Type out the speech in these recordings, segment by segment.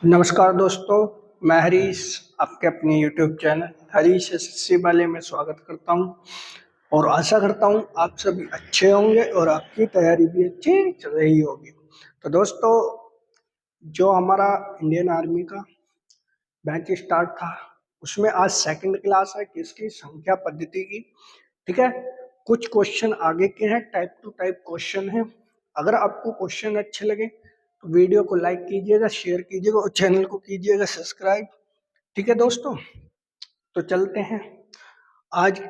नमस्कार दोस्तों, मैं हरीश आपके अपने YouTube चैनल हरीश एसएससी वाले में स्वागत करता हूं और आशा करता हूं आप सभी अच्छे होंगे और आपकी तैयारी भी अच्छी चल रही होगी। तो दोस्तों, जो हमारा इंडियन आर्मी का बैच स्टार्ट था उसमें आज सेकंड क्लास है किसकी संख्या पद्धति की। ठीक है, कुछ क्वेश्चन आगे के हैं, टाइप टू टाइप क्वेश्चन है। अगर आपको क्वेश्चन अच्छे लगे तो वीडियो को लाइक कीजिएगा, शेयर कीजिएगा और चैनल को कीजिएगा सब्सक्राइब। ठीक है दोस्तों, तो चलते हैं आज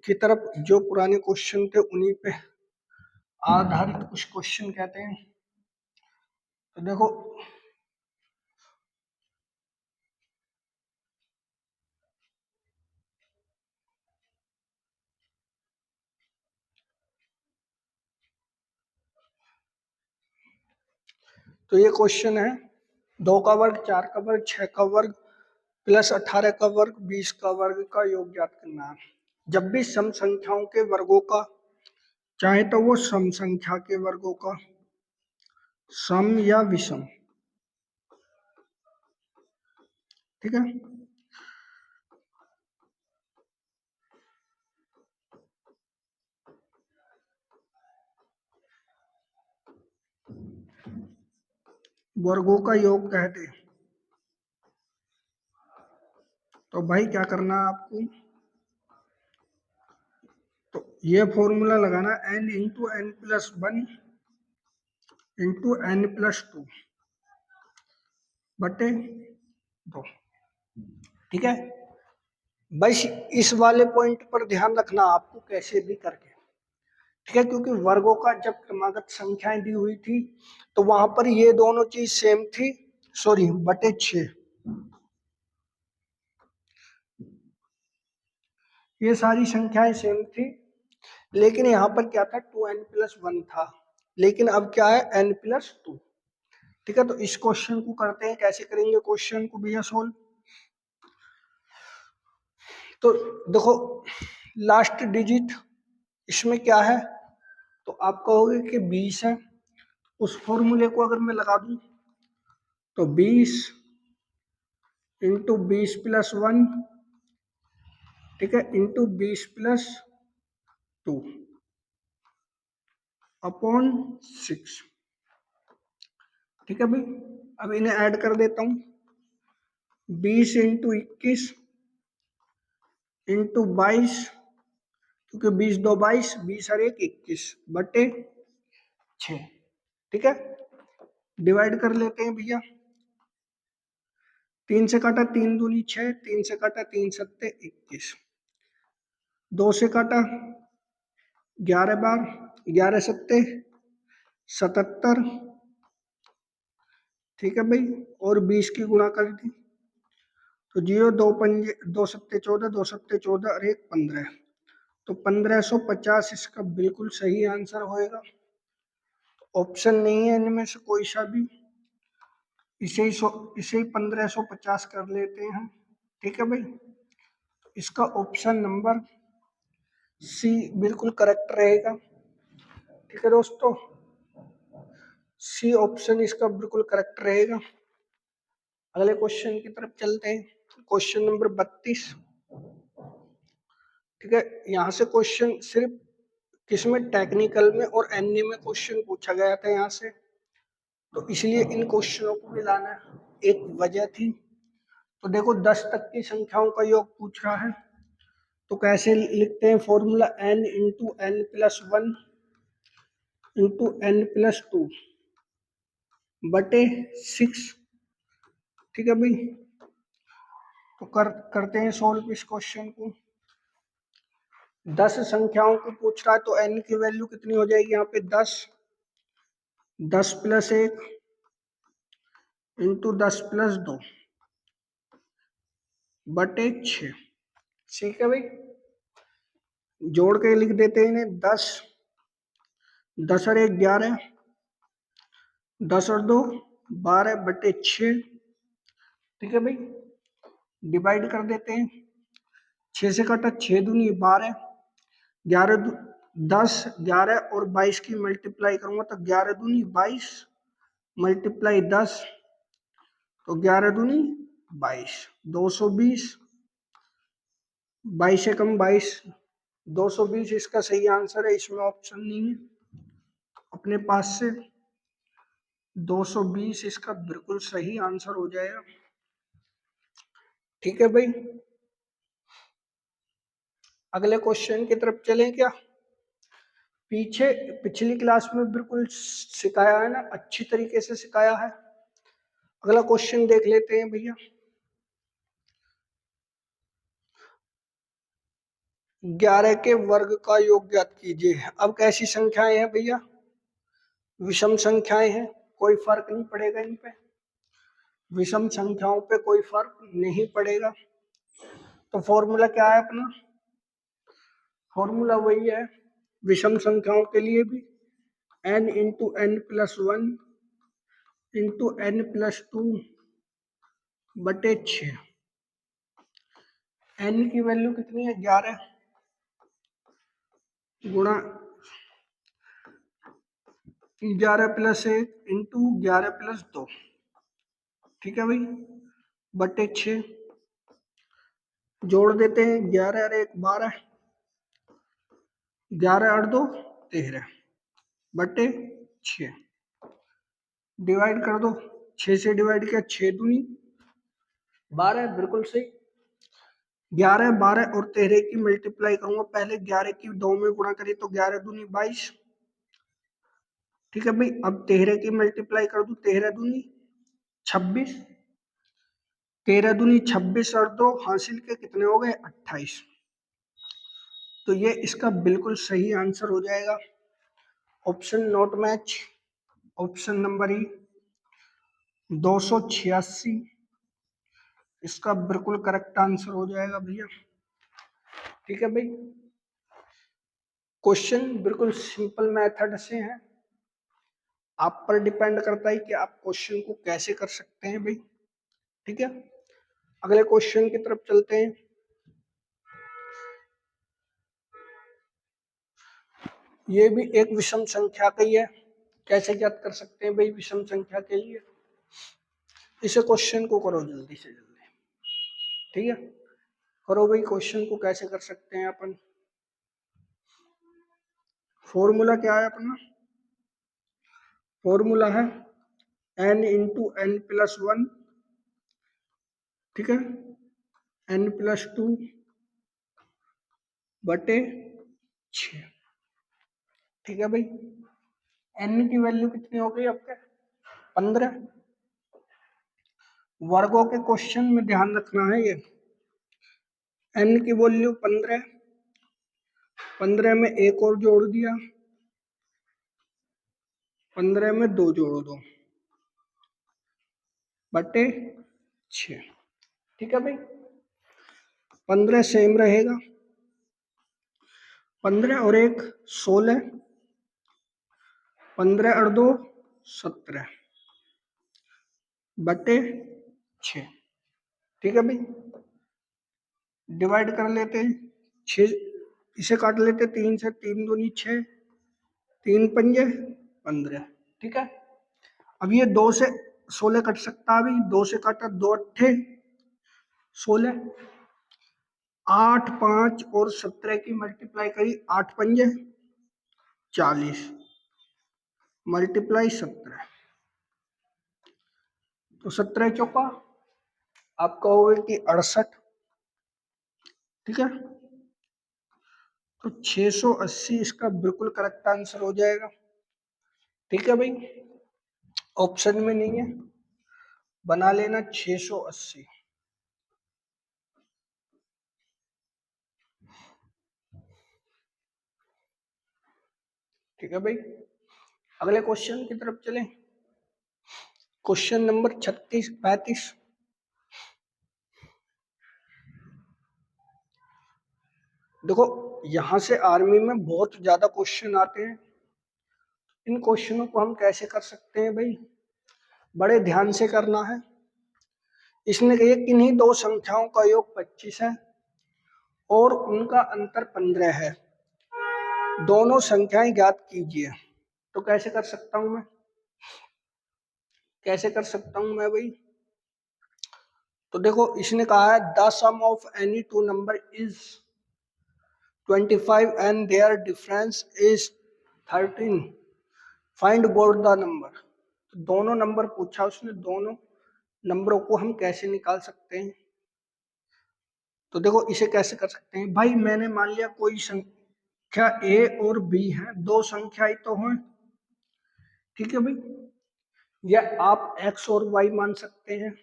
की तरफ। जो पुराने क्वेश्चन थे उन्हीं पे आधारित कुछ क्वेश्चन कहते हैं। तो देखो, तो ये क्वेश्चन है 2 का वर्ग, 4 का वर्ग, 6 का वर्ग प्लस 18 का वर्ग 20 का वर्ग का योग ज्ञात करना है। जब भी सम संख्याओं के वर्गों का, चाहे तो वो सम संख्या के वर्गों का सम या विषम, ठीक है, वर्गों का योग कहते हैं। तो भाई क्या करना है आपको, तो ये फॉर्मूला लगाना n into N plus one into N plus two बटे दो। ठीक है, बस इस वाले पॉइंट पर ध्यान रखना आपको कैसे भी करके। ठीक है, क्योंकि वर्गों का जब क्रमागत संख्याएं दी हुई थी तो वहां पर ये दोनों चीज सेम थी, सॉरी बटे 6, ये सारी संख्याएं सेम थी। लेकिन यहाँ पर क्या था, 2n+1 था, लेकिन अब क्या है n+2। ठीक है, तो इस क्वेश्चन को करते हैं, कैसे करेंगे क्वेश्चन को भैया सोल्व। तो देखो, लास्ट डिजिट इसमें क्या है, तो आप कहोगे कि 20 है। उस फॉर्मूले को अगर मैं लगा दूं तो 20 इंटू 20+1, ठीक है, इंटू 20+2 अपॉन 6। ठीक है भाई, अब इन्हें ऐड कर देता हूं, 20 इंटू 21 इंटू 22, क्योंकि 20 2 22, 20 और 1 21 बटे 6। ठीक है, डिवाइड कर लेते हैं भैया। 3 से काटा 3 दूनी 6, 3 से काटा 3 सत्ते 21, 2 से काटा 11 बार, 11 सत्ते 77। ठीक है भाई, और 20 की गुणा कर दी तो 0 2 पंजे 2 सत्ते 14, 2 सत्ते 14 और 1 15, तो 1550 इसका बिल्कुल सही आंसर होएगा। ऑप्शन नहीं है इनमें से कोई सा भी, इसे ही 1550 कर लेते हैं हम। ठीक है भाई, तो इसका ऑप्शन नंबर सी बिल्कुल करेक्ट रहेगा। ठीक है दोस्तों, सी ऑप्शन इसका बिल्कुल करेक्ट रहेगा। अगले क्वेश्चन की तरफ चलते हैं, क्वेश्चन नंबर 32। ठीक है, यहाँ से क्वेश्चन सिर्फ किसमें, टेक्निकल में और एनए में क्वेश्चन पूछा गया था यहाँ से, तो इसलिए इन क्वेश्चनों को भी लाना एक वजह थी। तो देखो, 10 तक की संख्याओं का योग पूछ रहा है, तो कैसे लिखते हैं formula, n into N plus one into N plus two बटे 6। ठीक है भाई, तो करते हैं सॉल्व इस क्वेश्चन को। 10 संख्याओं को पूछ रहा है तो n की वैल्यू कितनी हो जाएगी यहाँ पे, 10, 10 प्लस 1 इंटू 10 प्लस 2 बटे 6। ठीक है भाई, जोड़ के लिख देते हैं इन्हें, 10, 10 और 1 11, 10 और 2 12 बटे 6। ठीक है भाई, डिवाइड कर देते हैं, 6 से काटा 6 दूनी 12, 11 10, 11 और 22 की मल्टीप्लाई करूंगा तो 11 दूनी 22 मल्टीप्लाई 10 तो 11 दूनी 22, 220, 22 से कम 22, 220 इसका सही आंसर है, इसमें ऑप्शन नहीं है अपने पास से। 220 इसका बिल्कुल सही आंसर हो जाएगा। ठीक है भाई, अगले क्वेश्चन की तरफ चलें क्या? पीछे पिछली क्लास में बिल्कुल सिखाया है ना, अच्छी तरीके से सिखाया है। अगला क्वेश्चन देख लेते हैं भैया। 11 के वर्ग का योग ज्ञात कीजिए। अब कैसी संख्याएं हैं भैया? विषम संख्याएं हैं, कोई फर्क नहीं पड़ेगा इन पे, विषम संख्याओं पे कोई फर्क नहीं पड़ेगा। तो फॉर्मूला क्या है अपना? फॉर्मूला वही है विषम संख्याओं के लिए भी, n into N plus 1 into N plus 2 बटे 6। n की वैल्यू कितनी है? 11 गुणा 11 प्लस 1 इंटू 11 प्लस 2, ठीक है भाई, बटे 6। जोड़ देते हैं, 11 और 1 12, 11 और 2 13 बटे 6। डिवाइड कर दो, 6 से डिवाइड किया, 6 दूनी 12, बिल्कुल सही। 11 12 और 13 की मल्टीप्लाई करूंगा, पहले 11 की 2 में गुणा करिए तो 11 दूनी 22, ठीक है भाई। अब 13 की मल्टीप्लाई कर दूं, 13 दूनी 26, 13 दूनी 26 और 2 हासिल के कितने हो गए? 28। तो ये इसका बिल्कुल सही आंसर हो जाएगा, epsilon naught match, option number ई 286 इसका बिल्कुल करेक्ट आंसर हो जाएगा भैया। ठीक है भाई, क्वेश्चन बिल्कुल सिंपल मेथड से है, आप पर डिपेंड करता है कि आप क्वेश्चन को कैसे कर सकते हैं भाई। ठीक है, अगले क्वेश्चन की तरफ चलते हैं। ये भी एक विषम संख्या का ही है, कैसे ज्ञात कर सकते हैं भाई विषम संख्या के लिए? इसे क्वेश्चन को करो जल्दी से जल्दी, ठीक है, करो भाई। क्वेश्चन को कैसे कर सकते हैं अपन? फॉर्मूला क्या है अपना? फॉर्मूला है n इंटू एन प्लस 1, ठीक है, n प्लस 2 बटे 6। ठीक है भाई, n की वैल्यू कितनी हो गई आपके? 15। वर्गों के क्वेश्चन में ध्यान रखना है ये, n की वैल्यू 15, 15 में एक और जोड़ दिया, 15 में 2 जोड़ दो बटे 6। ठीक है भाई, 15 सेम रहेगा, 15 और 1 16, 15 और 2 17 बटे 6। ठीक है भाई, डिवाइड कर लेते हैं, 6 इसे काट लेते, 3 से, 3 दूनी 6, 3 पंजे 15। ठीक है, अब ये 2 से 16 कट सकता है भाई, 2 से काटा, 2 अट्ठे 16, 8 5 और 17 की मल्टीप्लाई करी, 8 पंजे 40 मल्टीप्लाई 17, तो 17 चौका आप कहोगे कि 68। ठीक है, तो 680 इसका बिल्कुल करेक्ट आंसर हो जाएगा। ठीक है भाई, ऑप्शन में नहीं है, बना लेना 680। ठीक है भाई, अगले क्वेश्चन की तरफ चलें। Question number 35। देखो, यहां से आर्मी में बहुत ज्यादा क्वेश्चन आते हैं, इन क्वेश्चनों को हम कैसे कर सकते हैं भाई? बड़े ध्यान से करना है। इसने कहा किन्हीं दो संख्याओं का योग 25 है और उनका अंतर 15 है, दोनों संख्याएं ज्ञात कीजिए। तो कैसे कर सकता हूं मैं? कैसे कर सकता हूं मैं भाई? तो देखो इसने कहा है the sum of any two number is 25 and their difference is 13, find both the number. तो दोनों नंबर पूछा उसने, दोनों नंबरों को हम कैसे निकाल सकते हैं। तो देखो इसे कैसे कर सकते हैं भाई, मैंने मान लिया कोई संख्या ए और बी है, दो संख्या ही तो हैं, ठीक है भाई, या आप एक्स और वाई मान सकते हैं,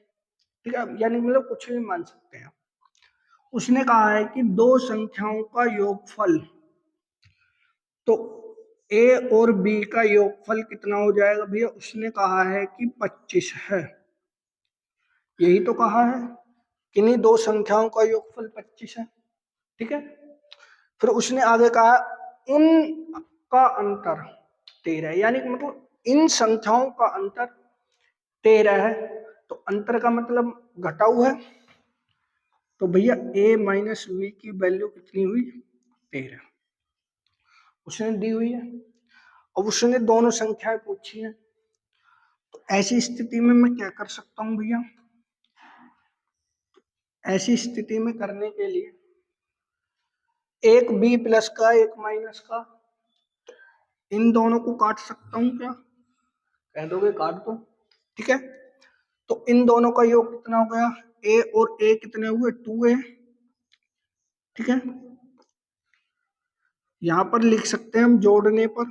ठीक है, यानी मतलब कुछ भी मान सकते हैं। उसने कहा है कि दो संख्याओं का योगफल, तो ए और बी का योगफल कितना हो जाएगा भैया, उसने कहा है कि 25 है, यही तो कहा है, किन्हीं दो संख्याओं का योगफल 25 है, ठीक है। फिर उसने आगे कहा उन का अंतर 13 है, यानी कि मतलब इन संख्याओं का अंतर 13 है, तो अंतर का मतलब घटाऊ है, तो भैया a माइनस वी की वैल्यू कितनी हुई, 13 उसने दी हुई है। अब उसने दोनों संख्याएं पूछी है, तो ऐसी स्थिति में मैं क्या कर सकता हूं भैया, ऐसी स्थिति में करने के लिए एक बी प्लस का एक माइनस का, इन दोनों को काट सकता हूं क्या, कह दोगे काट दो, ठीक है। तो इन दोनों का योग कितना हो गया, ए और ए कितने हुए, 2a, ठीक है। यहां पर लिख सकते हैं हम जोड़ने पर,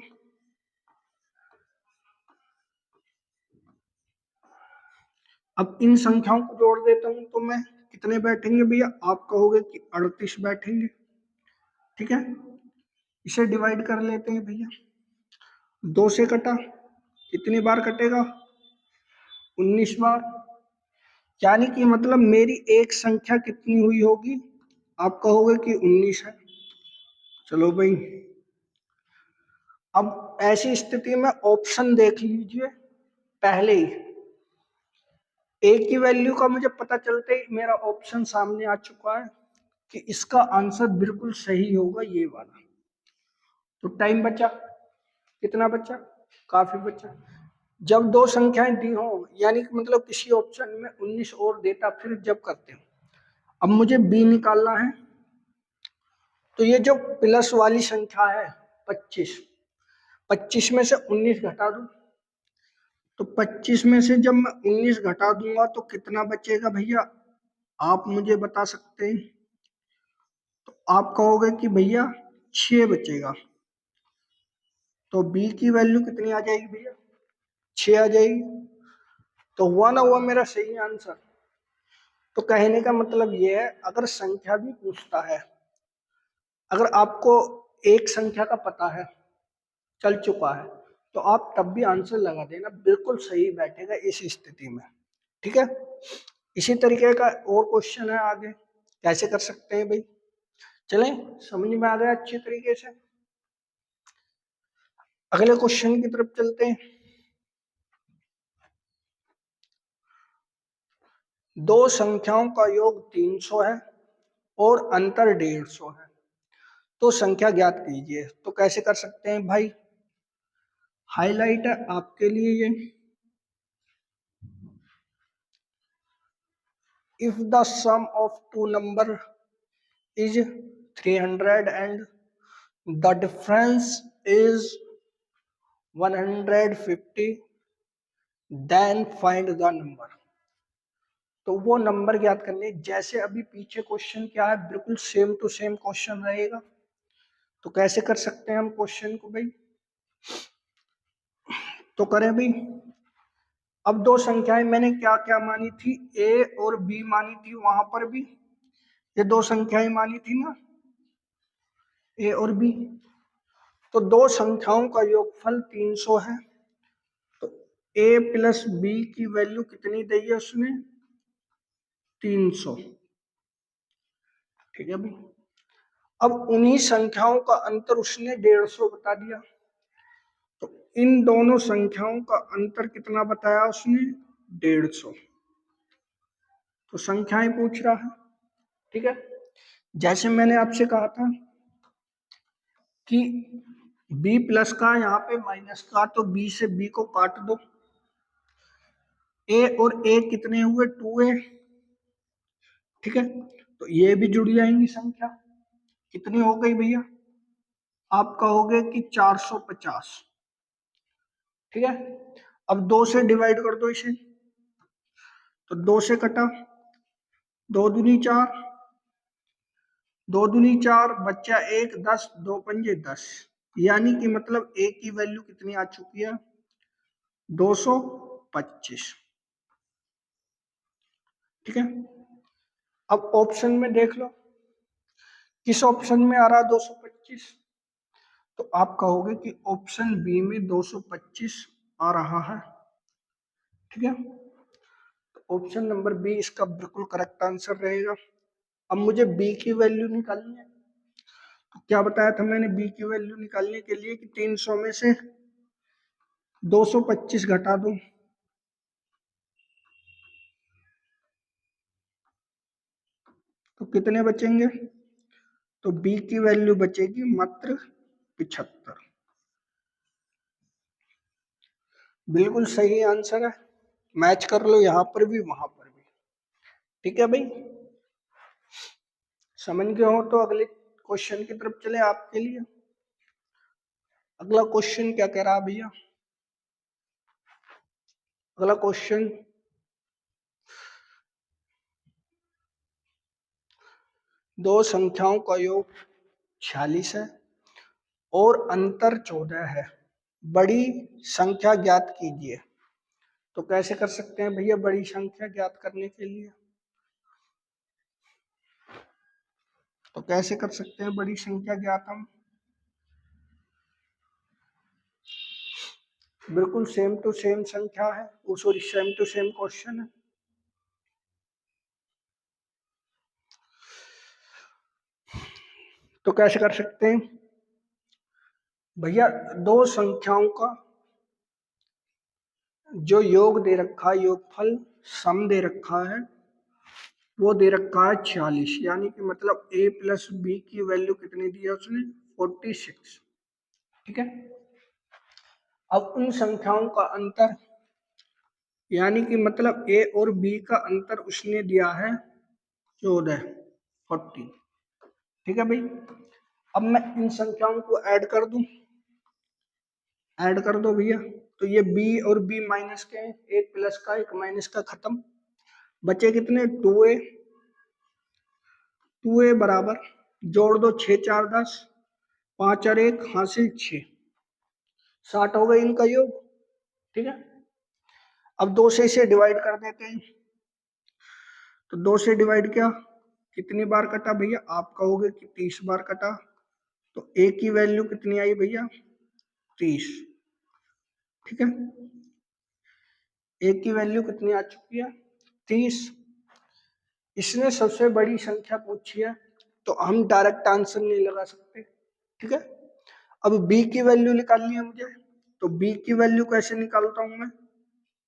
अब इन संख्याओं को जोड़ देता हूं तो मैं कितने बैठेंगे भैया, आप कहोगे कि 38 बैठेंगे, ठीक है। इसे डिवाइड कर लेते हैं भैया, 2 से कटा, कितनी बार कटेगा, 19 बार, यानी कि मतलब मेरी एक संख्या कितनी हुई होगी, आप कहोगे कि 19 है। चलो भाई, अब ऐसी स्थिति में ऑप्शन देख लीजिए, पहले ही ए की वैल्यू का मुझे पता चलते ही मेरा ऑप्शन सामने आ चुका है कि इसका आंसर बिल्कुल सही होगा ये वाला। तो टाइम बचा, कितना बचा, काफी बचा। जब दो संख्याएं दी हो, यानी कि मतलब किसी ऑप्शन में 19 और देता, फिर जब करते हो, अब मुझे बी निकालना है, तो ये जो प्लस वाली संख्या है 25, 25 में से 19 घटा दूं, तो 25 में से जब मैं 19 घटा दूंगा तो कितना बचेगा भैया, आप मुझे बता सकते हैं। तो आप कहोगे कि भैया 6 बचेगा, तो बी की वैल्यू कितनी आ जाएगी भैया, 6 आ जाएगी, तो हुआ ना हुआ मेरा सही आंसर। तो कहने का मतलब ये है, अगर संख्या भी पूछता है, अगर आपको एक संख्या का पता है, चल चुका है, तो आप तब भी आंसर लगा देना, बिल्कुल सही बैठेगा इस स्थिति में, ठीक है। इसी तरीके का और क्वेश्चन है आगे, कैसे कर सकते हैं भाई, चलें, समझ में आ गया अच्छे तरीके से। अगले क्वेश्चन की तरफ चलते हैं। दो संख्याओं का योग 300 है और अंतर 150 है, तो संख्या ज्ञात कीजिए। तो कैसे कर सकते हैं भाई, हाईलाइट है आपके लिए ये, if the sum of two number is 300 and the difference is 150, then find the number। तो वो नंबर ज्ञात करने, जैसे अभी पीछे क्वेश्चन क्या है, बिल्कुल सेम टू सेम क्वेश्चन रहेगा। तो कैसे कर सकते हैं हम क्वेश्चन को भाई, तो करें भाई। अब दो संख्याएं मैंने क्या क्या मानी थी, ए और बी मानी थी, वहां पर भी ये दो संख्याएं मानी थी ना, ए और बी। तो दो संख्याओं का योगफल 300 है, तो ए प्लस बी की वैल्यू कितनी दी है उसने, 300, ठीक है भाई। अब उन्हीं संख्याओं का अंतर उसने 150 बता दिया, तो इन दोनों संख्याओं का अंतर कितना बताया उसने, 150। तो संख्याएं पूछ रहा है, ठीक है। जैसे मैंने आपसे कहा था कि b प्लस का यहाँ पे माइनस का, तो b से b को काट दो, a और a कितने हुए, 2a, ठीक है, तो ये भी जुड़ जाएंगी संख्या। कितनी हो गई भैया, आप कहोगे कि 450। ठीक है, अब 2 से डिवाइड कर दो इसे, तो 2 से कटा, 2 दूनी 4, 2 दूनी 4, बच्चा 1, 10, 2 पंजे 10, यानी कि मतलब ए की वैल्यू कितनी आ चुकी है, 225। ठीक है, अब ऑप्शन में देख लो किस ऑप्शन में आ रहा है 225, तो आप कहोगे कि ऑप्शन बी में 225 आ रहा है। ठीक है, तो ऑप्शन नंबर बी इसका बिल्कुल करेक्ट आंसर रहेगा। अब मुझे बी की वैल्यू निकालनी है, तो क्या बताया था मैंने बी की वैल्यू निकालने के लिए कि 300 में से 225 घटा दूं, तो कितने बचेंगे, तो बी की वैल्यू बचेगी मात्र 75। बिल्कुल सही आंसर है, मैच कर लो यहां पर भी वहां पर भी। ठीक है भाई, समझ गए हो तो अगले क्वेश्चन की तरफ चले आपके लिए। अगला क्वेश्चन क्या कह रहा भैया, अगला क्वेश्चन, दो संख्याओं का योग 46 है और अंतर 14 है, बड़ी संख्या ज्ञात कीजिए। तो कैसे कर सकते हैं भैया बड़ी संख्या ज्ञात करने के लिए, तो कैसे कर सकते हैं बड़ी संख्या ज्ञात हम, बिल्कुल सेम टू सेम संख्या है, sorry same to same question है। तो कैसे कर सकते हैं भैया, दो संख्याओं का जो योग दे रखा है, योगफल सम दे रखा है, वो दे रखा है 46, यानी कि मतलब a प्लस बी की वैल्यू कितनी दी है उसने, 46। ठीक है, अब उन संख्याओं का अंतर, यानी कि मतलब a और b का अंतर उसने दिया है 14, 40। ठीक है भाई, अब मैं इन संख्याओं को ऐड कर दूं, ऐड कर दो भैया, तो ये b और b माइनस के हैं, एक प्लस का एक माइनस का खत्म, बचे कितने 2a, 2a बराबर, जोड़ दो 6 4 10, 5 और 1 हासिल 6, 60 हो गए इनका योग। ठीक है, अब 2 से इसे डिवाइड कर देते हैं, तो 2 से डिवाइड किया, कितनी बार कटा भैया, आप कहोगे कि 30 बार कटा, तो a की वैल्यू कितनी आई भैया, 30। ठीक है, a की वैल्यू कितनी आ चुकी है, 30। इसने सबसे बड़ी संख्या पूछी है, तो हम डायरेक्ट आंसर नहीं लगा सकते। ठीक है, अब b की वैल्यू निकालनी है मुझे, तो b की वैल्यू कैसे निकालता हूं मैं,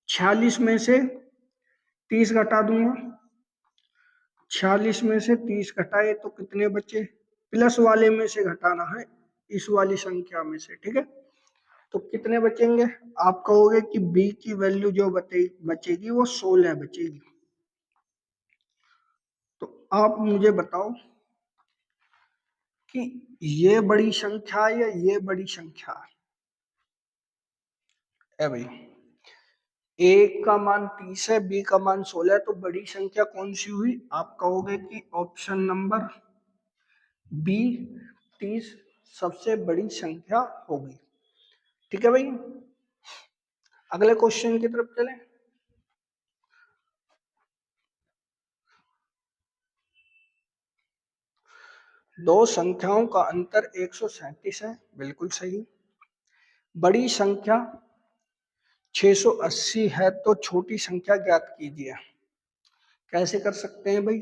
46 में से 30 घटा दूंगा, 46 में से 30 घटाए तो कितने बचे, प्लस वाले में से घटाना है, इस वाली संख्या में से। ठीक है, तो कितने बचेंगे, आप कहोगे कि b की वैल्यू जो बचेगी वो 16 बचेगी। तो आप मुझे बताओ कि ये बड़ी संख्या है या ये बड़ी संख्या है भाई, a का मान 30 है, b का मान 16 है, तो बड़ी संख्या कौन सी हुई, आप कहोगे कि ऑप्शन नंबर बी 30 सबसे बड़ी संख्या होगी। ठीक है भाई, अगले क्वेश्चन की तरफ चलें। दो संख्याओं का अंतर 137 है, बिल्कुल सही। बड़ी संख्या 680 है, तो छोटी संख्या ज्ञात कीजिए। कैसे कर सकते हैं भाई,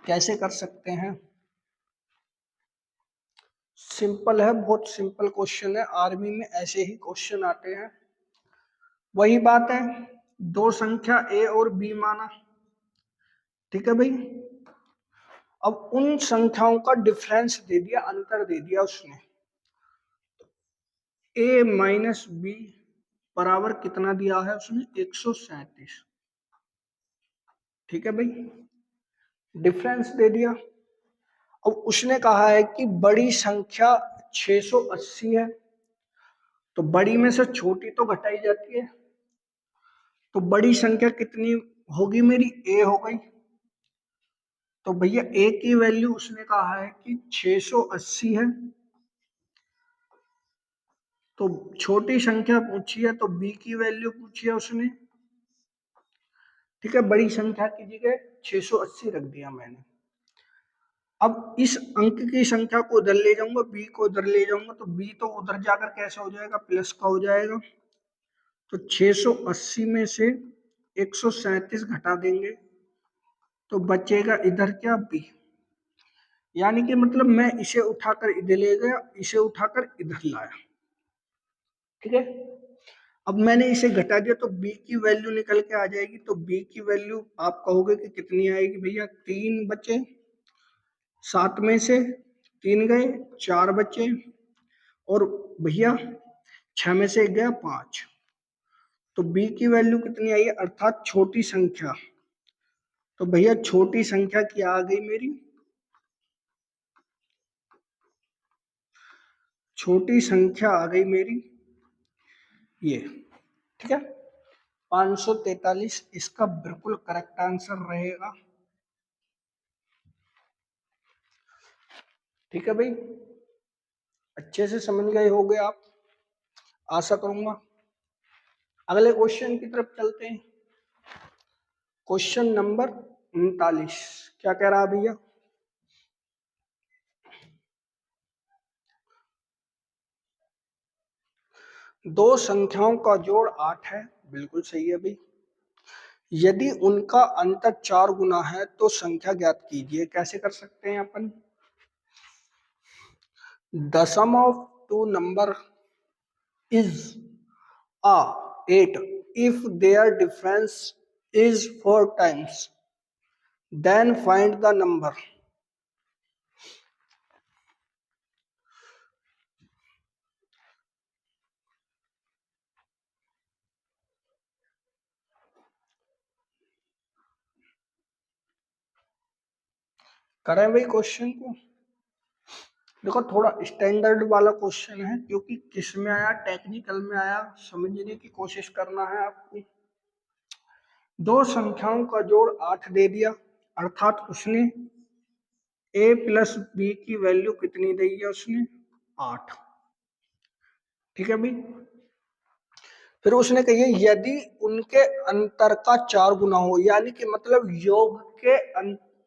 कैसे कर सकते हैं, सिंपल है, बहुत सिंपल क्वेश्चन है, आर्मी में ऐसे ही क्वेश्चन आते हैं। वही बात है, दो संख्या a और b माना, ठीक है भाई, अब उन संख्याओं का डिफरेंस दे दिया, अंतर दे दिया उसने, a माइनस बी बराबर कितना दिया है उसने, 137। ठीक है भाई, डिफरेंस दे दिया। अब उसने कहा है कि बड़ी संख्या 680 है, तो बड़ी में से छोटी तो घटाई जाती है, तो बड़ी संख्या कितनी होगी मेरी, ए हो गई। तो भैया ए की वैल्यू उसने कहा है कि 680 है, तो छोटी संख्या पूछी है तो बी की वैल्यू पूछी है उसने। ठीक है, बड़ी संख्या की जगह 680 रख दिया मैंने। अब इस अंक की संख्या को उधर ले जाऊंगा, बी को उधर ले जाऊंगा, तो बी तो उधर जाकर कैसा हो जाएगा, प्लस का हो जाएगा। तो 680 में से 137 घटा देंगे तो बचेगा इधर क्या, बी। यानी कि मतलब मैं इसे उठाकर इधर ले गया, इसे उठाकर इधर लाया। ठीक है, अब मैंने इसे घटा दिया तो b की वैल्यू निकल के आ जाएगी। तो b की वैल्यू आप कहोगे कि कितनी आएगी भैया, 3 बचे, 7 में से 3 गए, 4 बचे, और भैया 6 में से 1 गया, 5। तो b की वैल्यू कितनी आई है, अर्थात छोटी संख्या। तो भैया छोटी संख्या क्या आ गई मेरी, छोटी संख्या आ गई मेरी ये। ठीक है, 543 इसका बिल्कुल करेक्ट आंसर रहेगा। ठीक है भाई, अच्छे से समझ गए होगे आप, आशा करूंगा। अगले क्वेश्चन की तरफ चलते हैं। क्वेश्चन नंबर 39 क्या कह रहा है भैया, दो संख्याओं का जोड़ 8 है, बिल्कुल सही है भाई। यदि उनका अंतर 4 गुना है तो संख्या ज्ञात कीजिए। कैसे कर सकते हैं अपन, the sum of two number is a 8 if their difference is 4 times, then find the number। करें भाई क्वेश्चन को, देखो थोड़ा स्टैंडर्ड वाला क्वेश्चन है, क्योंकि किस में आया, टेक्निकल में आया, समझने की कोशिश करना है आपको। दो संख्याओं का जोड़ 8 दे दिया, अर्थात उसने a प्लस बी की वैल्यू कितनी दी है उसने, 8। ठीक है भाई, फिर उसने कही है यदि उनके अंतर का 4 गुना हो, यानी कि मतलब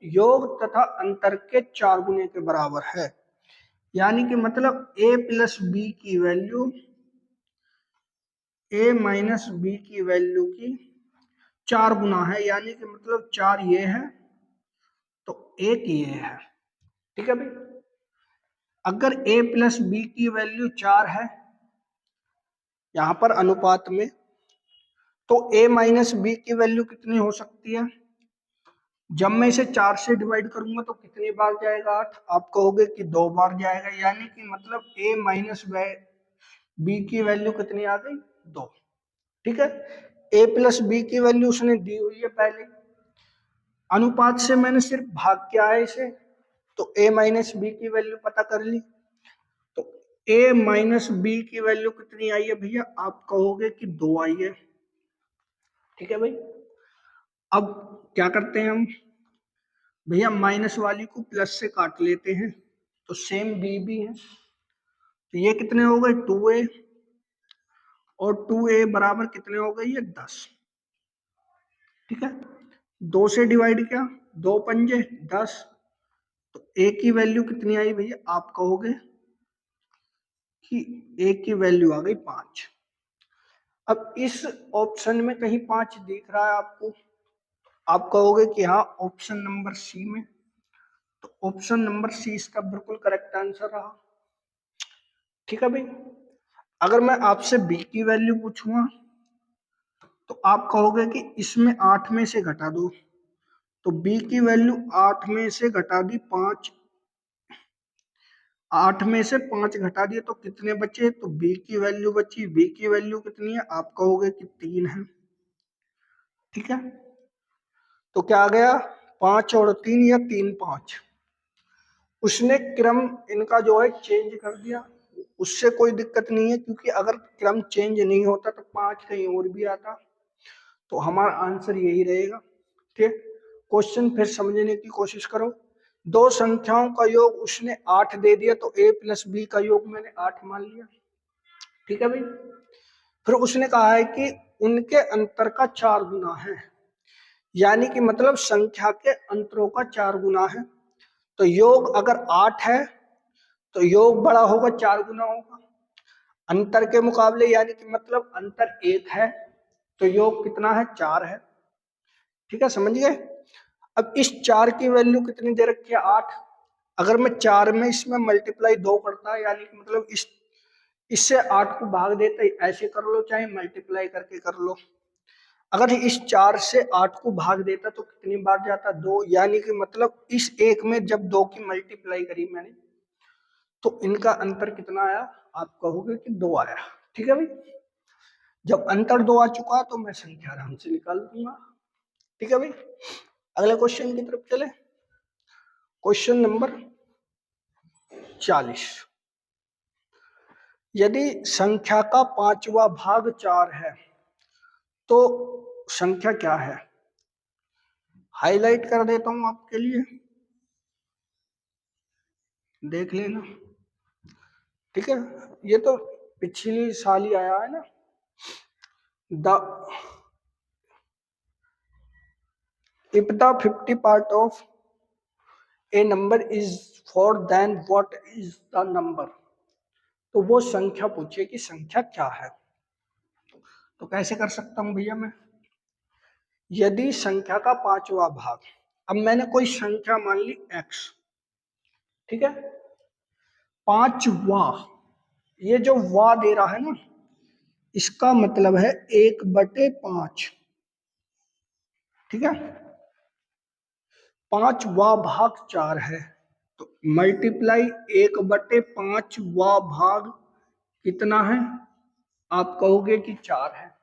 योग तथा अंतर के 4 गुने के बराबर है। यानी कि मतलब a प्लस बी की वैल्यू a माइनस बी की वैल्यू की 4 गुना है, यानी कि मतलब 4 ये है तो 1 ये है। ठीक है भाई, अगर a प्लस बी की वैल्यू 4 है यहां पर अनुपात में, तो a माइनस बी की वैल्यू कितनी हो सकती है, जब मैं इसे 4 से डिवाइड करूंगा तो कितनी बार जाएगा, 8। आप कहोगे कि 2 बार जाएगा, यानी कि मतलब a माइनस बी की वैल्यू कितनी आ गई, 2। ठीक है, a प्लस बी की वैल्यू उसने दी हुई है पहले, अनुपात से मैंने सिर्फ भाग किया है इसे, तो a माइनस बी की वैल्यू पता कर ली। तो a माइनस बी की वैल्यू कितनी आई है भैया, आप कहोगे कि 2 आई है। ठीक है भाई, अब क्या करते हैं हम भैया, माइनस वाली को प्लस से काट लेते हैं, तो सेम बी भी है। तो ये कितने हो गए, 2a, और 2a बराबर कितने हो गए, ये 10। ठीक है, 2 से डिवाइड किया, 2 पंजे 10, तो a की वैल्यू कितनी आई भैया, आप कहोगे कि a की वैल्यू आ गई 5। अब इस ऑप्शन में कहीं 5 दिख रहा है आपको, आप कहोगे कि हाँ ऑप्शन नंबर सी में, तो ऑप्शन नंबर सी इसका बिल्कुल करेक्ट आंसर रहा। ठीक है भाई, अगर मैं आपसे b की वैल्यू पूछूंगा तो आप कहोगे कि इसमें 8 में से घटा दो, तो b की वैल्यू 8 में से घटा दी 5, 8 में से 5 घटा दिए तो कितने बचे, तो b की वैल्यू बची, b की वैल्यू कितनी है, आप कहोगे कि 3 है। ठीक है, तो क्या आ गया 5 और 3 या 3 5। उसने क्रम इनका जो है चेंज कर दिया, उससे कोई दिक्कत नहीं है, क्योंकि अगर क्रम चेंज नहीं होता तो 5 कहीं और भी आता, तो हमारा आंसर यही रहेगा। ठीक, क्वेश्चन फिर समझने की कोशिश करो। दो संख्याओं का योग उसने 8 दे दिया, तो a प्लस बी का योग मैंने 8 मान लिया। ठीक है भाई। फिर उसने कहा है कि उनके अंतर का 4 गुना है, यानी कि मतलब संख्या के अंतरों का 4 गुना है। तो योग अगर 8 है तो योग बड़ा होगा, 4 गुना होगा अंतर के मुकाबले, यानी कि मतलब अंतर 1 है तो योग कितना है 4 है। ठीक है, समझ गए। अब इस 4 की वैल्यू कितनी दे रखी है 8। अगर मैं 4 में इसमें मल्टीप्लाई 2 करता है, यानी कि मतलब इससे 8 को भाग देता है, ऐसे कर लो चाहे मल्टीप्लाई करके कर लो। अगर इस 4 से 8 को भाग देता तो कितनी बार जाता 2, यानी कि मतलब इस एक में जब 2 की मल्टीप्लाई करी मैंने तो इनका अंतर कितना आया, आप कहोगे कि 2 आया। ठीक है भाई। जब अंतर 2 आ चुका तो मैं संख्या आराम से निकाल दूंगा। ठीक है भाई। अगले क्वेश्चन की तरफ चले। Question number 40। यदि संख्या का 5वां भाग 4 है तो संख्या क्या है। हाईलाइट कर देता हूं आपके लिए, देख लेना। ठीक है, ये तो पिछली साल ही आया है ना। The if the 50 part of a number is 4 then what is the number। तो वो संख्या पूछिए कि संख्या क्या है। तो कैसे कर सकता हूं भैया मैं, यदि संख्या का 5वां भाग, अब मैंने कोई संख्या मान ली x। ठीक है, 5वां, ये जो वा दे रहा है ना, इसका मतलब है 1/5। ठीक है, 5वां भाग 4 है तो मल्टीप्लाई 1/5वां भाग कितना है, आप कहोगे कि 4 है।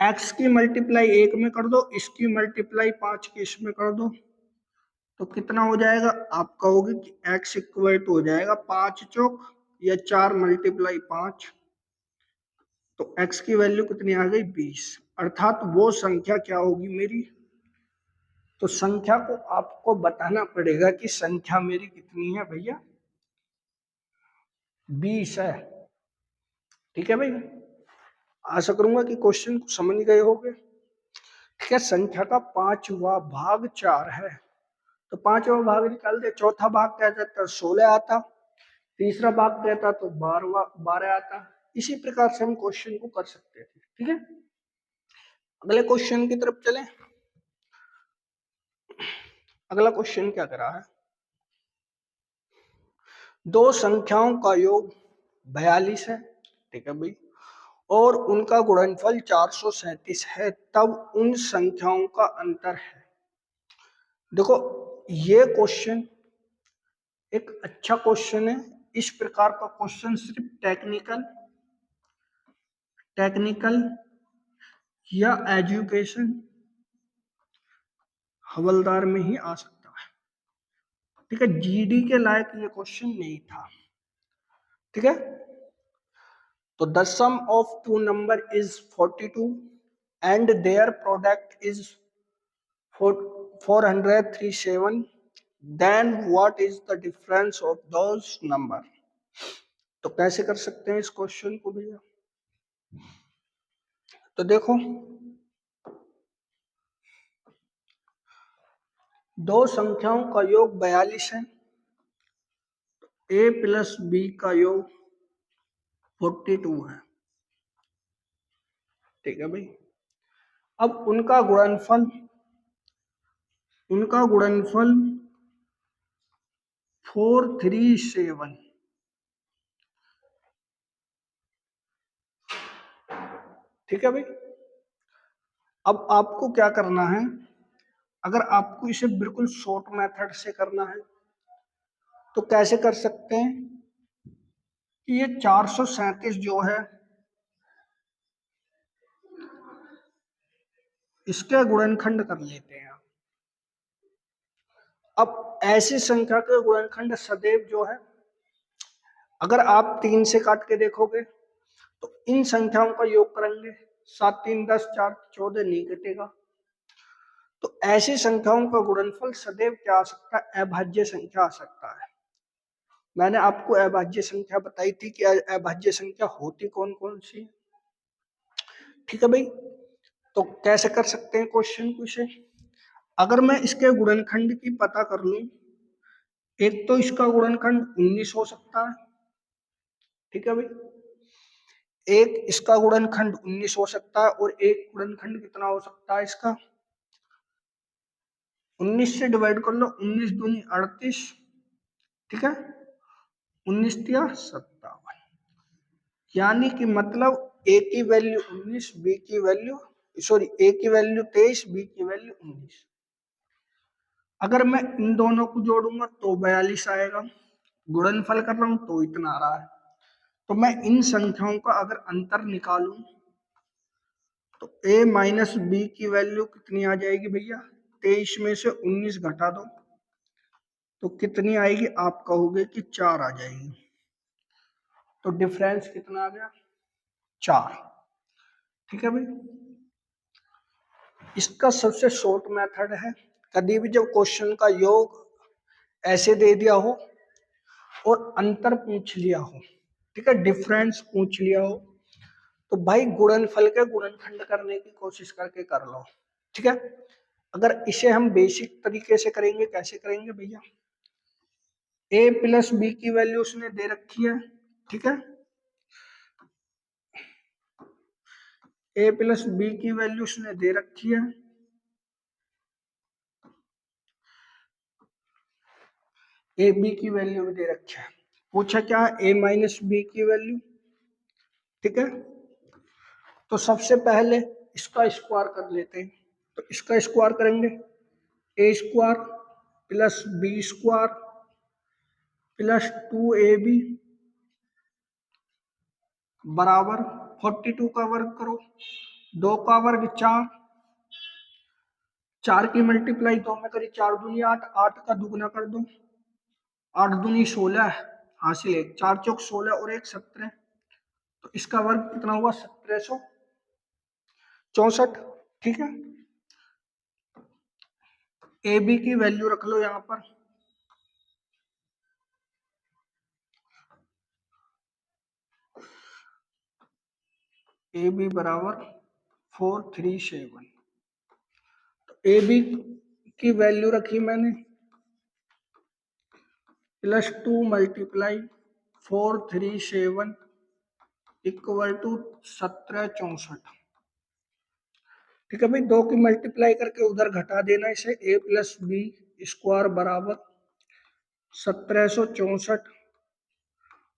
x की मल्टीप्लाई 1 में कर दो, इसकी मल्टीप्लाई 5 की इसमें कर दो, तो कितना हो जाएगा, आप कहोगे कि x इक्वल टू हो जाएगा 5 चौक या 4 मल्टीप्लाई 5, तो x की वैल्यू कितनी आ गई 20। अर्थात वो संख्या क्या होगी मेरी, तो संख्या को आपको बताना पड़ेगा कि संख्या मेरी कितनी है भैया, 20 है। ठीक है भाई, आशा करूंगा कि क्वेश्चन को समझ गए होंगे। ठीक है, संख्या का 5वां भाग 4 है तो 5वां भाग निकाल दे, चौथा भाग क्या जाता 16 आता, तीसरा भाग कहता तो 12 आता। इसी प्रकार से हम क्वेश्चन को कर सकते थे। ठीक है, अगले क्वेश्चन की तरफ चलें। अगला क्वेश्चन क्या कर रहा है, दो संख्याओं का योग 42 है। ठीक है भाई, और उनका गुणनफल 437 है, तब उन संख्याओं का अंतर है। देखो, ये क्वेश्चन एक अच्छा क्वेश्चन है। इस प्रकार का क्वेश्चन सिर्फ टेक्निकल या एजुकेशन हवलदार में ही आ सकता है। ठीक है, जीडी के लायक ये क्वेश्चन नहीं था। ठीक है, तो the sum of two number is 42 and their product is 437, then what is the difference of those number. तो कैसे कर सकते हैं इस क्वेश्चन को भैया, तो देखो, दो संख्याओं का योग 42 है, a प्लस बी का योग 42 है। ठीक है भाई, अब उनका गुणनफल 437। ठीक है भाई, अब आपको क्या करना है, अगर आपको इसे बिल्कुल शॉर्ट मेथड से करना है तो कैसे कर सकते हैं कि ये 437 जो है इसके गुणनखंड कर लेते हैं। अब ऐसी संख्या के गुणनखंड सदैव जो है, अगर आप 3 से काट के देखोगे तो इन संख्याओं का योग करेंगे, 7 3 10 4 14 नहीं कटेगा। तो ऐसी संख्याओं का गुणनफल सदैव क्या आ सकता है? अभाज्य संख्या आ सकता है। मैंने आपको अभाज्य संख्या बताई थी कि अभाज्य संख्या होती कौन कौन सी, ठीक है भाई। तो कैसे कर सकते हैं क्वेश्चन को से, अगर मैं इसके गुणनखंड की पता कर लूं, एक तो इसका गुणनखंड 19 हो सकता है, ठीक है भाई। एक इसका गुणनखंड 19 हो सकता है और एक गुणनखंड कितना हो सकता है इसका, 19 से डिवाइड कर लो, 19 दूनी 38, ठीक है, 19 तिया 57, यानी कि मतलब ए की वैल्यू 19, बी की वैल्यू, सॉरी ए की वैल्यू 23, बी की वैल्यू 19। अगर मैं इन दोनों को जोड़ूंगा तो 42 आएगा, गुणनफल कर रहा हूं तो इतना आ रहा है। तो मैं इन संख्याओं का अगर अंतर निकालूं तो a माइनस बी की वैल्यू कितनी आ जाएगी भैया, 23 में से 19 घटा दो तो कितनी आएगी, आप कहोगे कि 4 आ जाएगी। तो डिफरेंस कितना आ गया, 4, ठीक है भाई। इसका सबसे शॉर्ट मेथड है, कभी भी जब क्वेश्चन का योग ऐसे दे दिया हो और अंतर पूछ लिया हो, ठीक है, डिफरेंस पूछ लिया हो, तो भाई गुणनफल के गुणनखंड करने की कोशिश करके कर लो, ठीक है। अगर इसे हम बेसिक तरीके से करेंगे, कैसे करेंगे भैया, a प्लस बी की वैल्यू उसने दे रखी है, ठीक है, a प्लस बी की वैल्यू उसने दे रखी है, ए बी की वैल्यू भी दे रखी है, पूछा क्या, a माइनस बी की वैल्यू, ठीक है। तो सबसे पहले इसका स्क्वायर कर लेते हैं, तो इसका स्क्वायर करेंगे, A square plus B square plus 2ab बराबर 42 का वर्ग करो, 2 का वर्ग 4, 4 की मल्टीप्लाई 2 में करी, 4 दूनी 8, 8 का दुगना कर दो, 8 दूनी 16 हासिल है, 4 चौक 16 और 1 17, तो इसका वर्ग कितना हुआ, 1764, ठीक है। ए बी की वैल्यू रख लो यहां पर, ए बी बराबर 437, तो ए बी की वैल्यू रखी मैंने +2 मल्टीप्लाई 437 इक्वल टू 1764, ठीक है भाई। 2 की मल्टीप्लाई करके उधर घटा देना इसे, a प्लस बी स्क्वायर बराबर 1764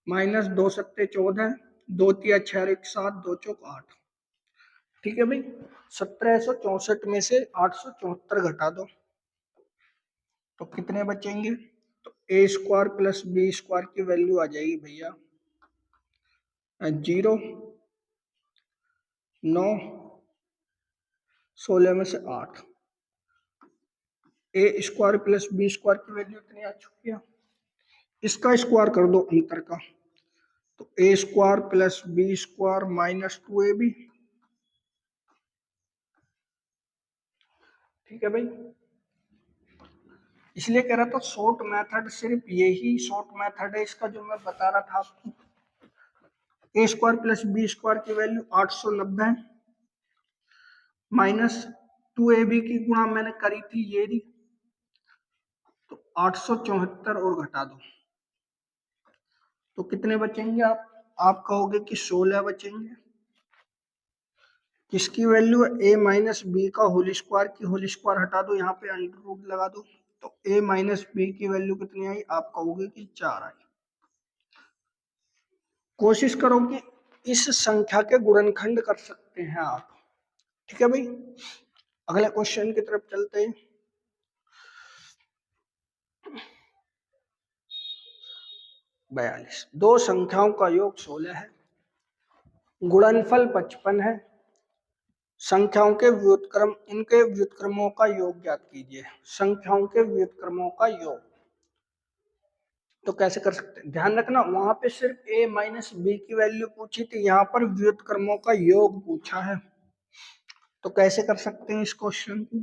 माइनस 2 सत्ते 14, 2 तिया 6 1 7, 2 चौक 8, ठीक है भाई। 1764 में से 874 घटा दो तो कितने बचेंगे, तो A square plus B square की वैल्यू आ जाएगी भैया 0 9 16 में से 8, ए स्क्वायर प्लस बी स्क्वायर की वैल्यू इतनी आ चुकी है। इसका स्क्वायर कर दो अंतर का, तो A square plus B square minus 2ab, ठीक है भाई। इसलिए कह रहा था शॉर्ट मेथड, सिर्फ यही शॉर्ट मेथड है इसका जो मैं बता रहा था आपको। ए स्क्वायर प्लस बी स्क्वायर की वैल्यू 890 माइनस 2ab की गुणा मैंने करी थी ये री, तो 874 और घटा दो तो कितने बचेंगे, आप कहोगे कि 16 बचेंगे। किसकी वैल्यू, a माइनस बी का होल स्क्वायर की होल स्क्वायर हटा दो, यहाँ पे अंडर रूट लगा दो, तो a माइनस बी की वैल्यू कितनी आई, आप कहोगे कि 4 आई। कोशिश करो कि इस संख्या के गुणनखंड कर सकते हैं आप, ठीक है भाई। अगले क्वेश्चन की तरफ चलते हैं। 42, दो संख्याओं का योग 16 है, गुणनफल 55 है, संख्याओं के व्युत्क्रम, इनके व्युत्क्रमों का योग ज्ञात कीजिए। संख्याओं के व्युत्क्रमों का योग तो कैसे कर सकते हैं, ध्यान रखना वहां पे सिर्फ a माइनस बी की वैल्यू पूछी थी, यहाँ पर व्युत्क्रमों का योग पूछा है। तो कैसे कर सकते हैं इस क्वेश्चन को,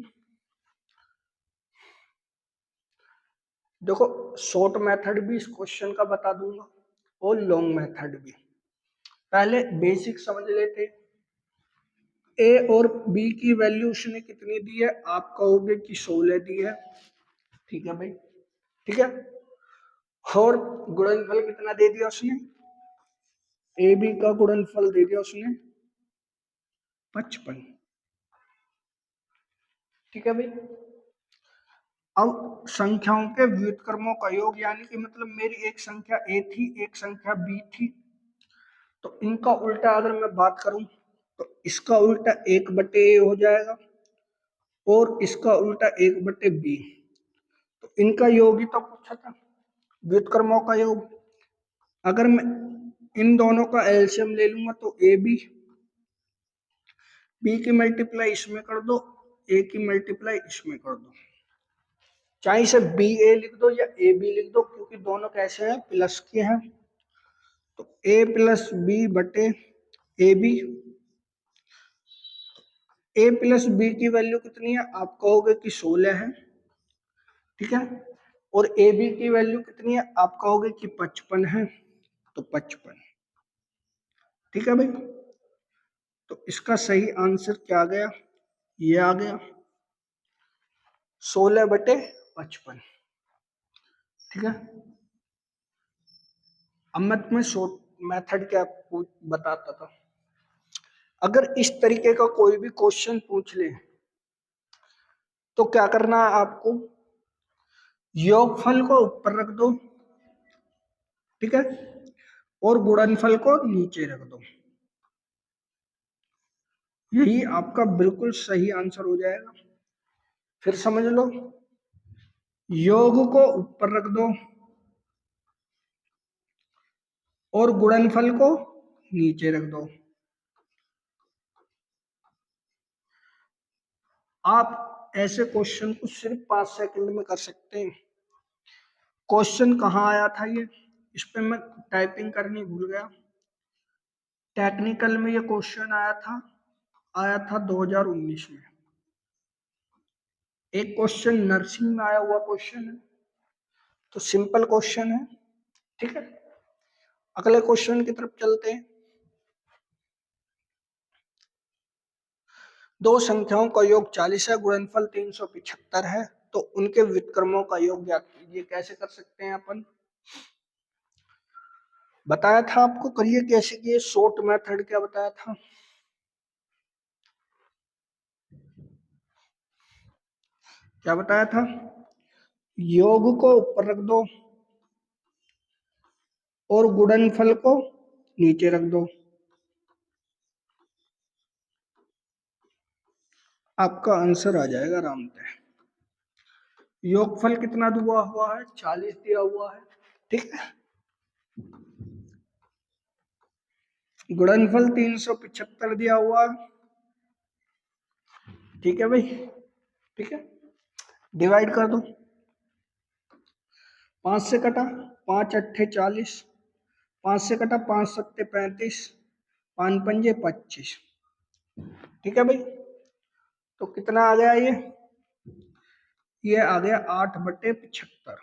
देखो शॉर्ट मेथड भी इस क्वेश्चन का बता दूंगा और लॉन्ग मेथड भी। पहले बेसिक समझ लेते। ए और बी की वैल्यू उसने कितनी दी है, आप कहोगे कि 16 दी है, ठीक है भाई, ठीक है। और गुणनफल कितना दे दिया उसने, ए बी का गुणनफल दे दिया उसने 55, ठीक है भाई। अब संख्याओं के व्युत्क्रमों का योग, यानी कि मतलब मेरी एक संख्या ए थी, एक संख्या बी थी, तो इनका उल्टा अगर मैं बात करूं तो इसका उल्टा 1/a हो जाएगा और इसका उल्टा 1/b। तो इनका योग ही तो पूछा था, व्युत्क्रमों का योग। अगर मैं इन दोनों का एलसीएम ले लूंगा तो ए बी, बी की मल्टीप्लाई इसमें कर दो, ए की मल्टीप्लाई इसमें कर दो, चाहे इसे बी ए लिख दो या ए बी लिख दो, क्योंकि दोनों कैसे हैं, प्लस के हैं। तो ए प्लस बी बटे A B, A plus B की वैल्यू कितनी है, आप कहोगे कि 16 है, ठीक है। और ए बी की वैल्यू कितनी है, आप कहोगे कि 55 है, तो 55, ठीक है भाई। तो इसका सही आंसर क्या आ गया, ये आ गया 16/55, ठीक है। अब मैं तुम्हें शॉर्ट मेथड क्या बताता था। अगर इस तरीके का कोई भी क्वेश्चन पूछ ले तो क्या करना है आपको, योगफल को ऊपर रख दो, ठीक है, और गुणनफल को नीचे रख दो, यही आपका बिल्कुल सही आंसर हो जाएगा। फिर समझ लो, योग को ऊपर रख दो और गुणनफल को नीचे रख दो। आप ऐसे क्वेश्चन को सिर्फ 5 सेकंड में कर सकते हैं। क्वेश्चन कहाँ आया था ये, इस पे मैं टाइपिंग करनी भूल गया। टेक्निकल में ये क्वेश्चन आया था 2019 में। एक क्वेश्चन नर्सिंग में आया हुआ क्वेश्चन है, तो सिंपल क्वेश्चन है, ठीक है। अगले क्वेश्चन की तरफ चलते हैं। दो संख्याओं का योग 40 है, गुणनफल 375 है, तो उनके व्युत्क्रमों का योग ज्ञात कीजिए। कैसे कर सकते हैं अपन, बताया था आपको, करिए कैसे किए, शॉर्ट मेथड क्या बताया था, क्या बताया था, योग को ऊपर रख दो और गुणनफल को नीचे रख दो, आपका आंसर आ जाएगा आराम से। योगफल कितना दिया हुआ है, 40 दिया हुआ है, ठीक है। गुणनफल 375 दिया हुआ है, ठीक है भाई, ठीक है। डिवाइड कर दो, 5 से कटा, 5 × 8 = 40, 5 से कटा, 5 × 7 = 35, 5 × 5 = 25, ठीक है भाई। तो कितना आ गया ये आ गया 8/75,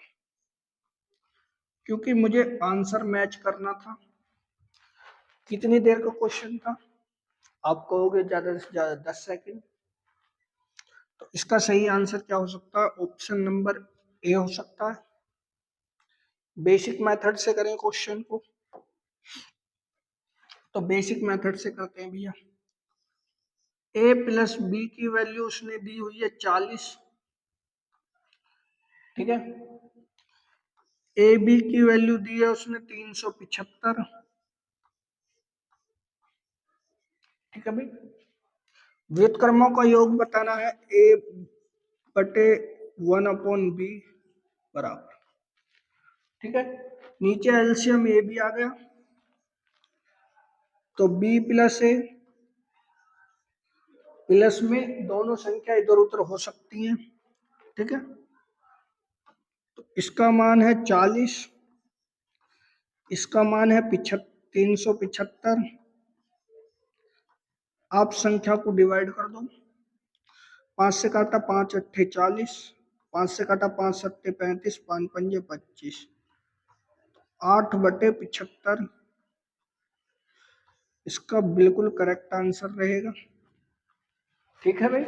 क्योंकि मुझे आंसर मैच करना था। कितनी देर का क्वेश्चन था, आप कहोगे ज्यादा से ज्यादा 10 सेकंड। तो इसका सही आंसर क्या हो सकता है, ऑप्शन नंबर ए हो सकता है। बेसिक मेथड से करें क्वेश्चन को, तो बेसिक मेथड से करते हैं भैया। ए प्लस बी की वैल्यू उसने दी हुई है 40, ठीक है। ए बी की वैल्यू दी है उसने 375, ठीक है भाई। व्युत्क्रमों का योग बताना है, A/1/b बराबर, ठीक है। नीचे एलसीएम ए भी आ गया, तो b + a प्लस में दोनों संख्या इधर उधर हो सकती हैं, ठीक है। तो इसका मान है 40, इसका मान है 375। आप संख्या को डिवाइड कर दो, 5 से काटा 5 अट्ठे 40, 5 से काटा 5 सत्ते 35, 5 पंजे 25, 8/75 इसका बिल्कुल करेक्ट आंसर रहेगा। ठीक है भाई,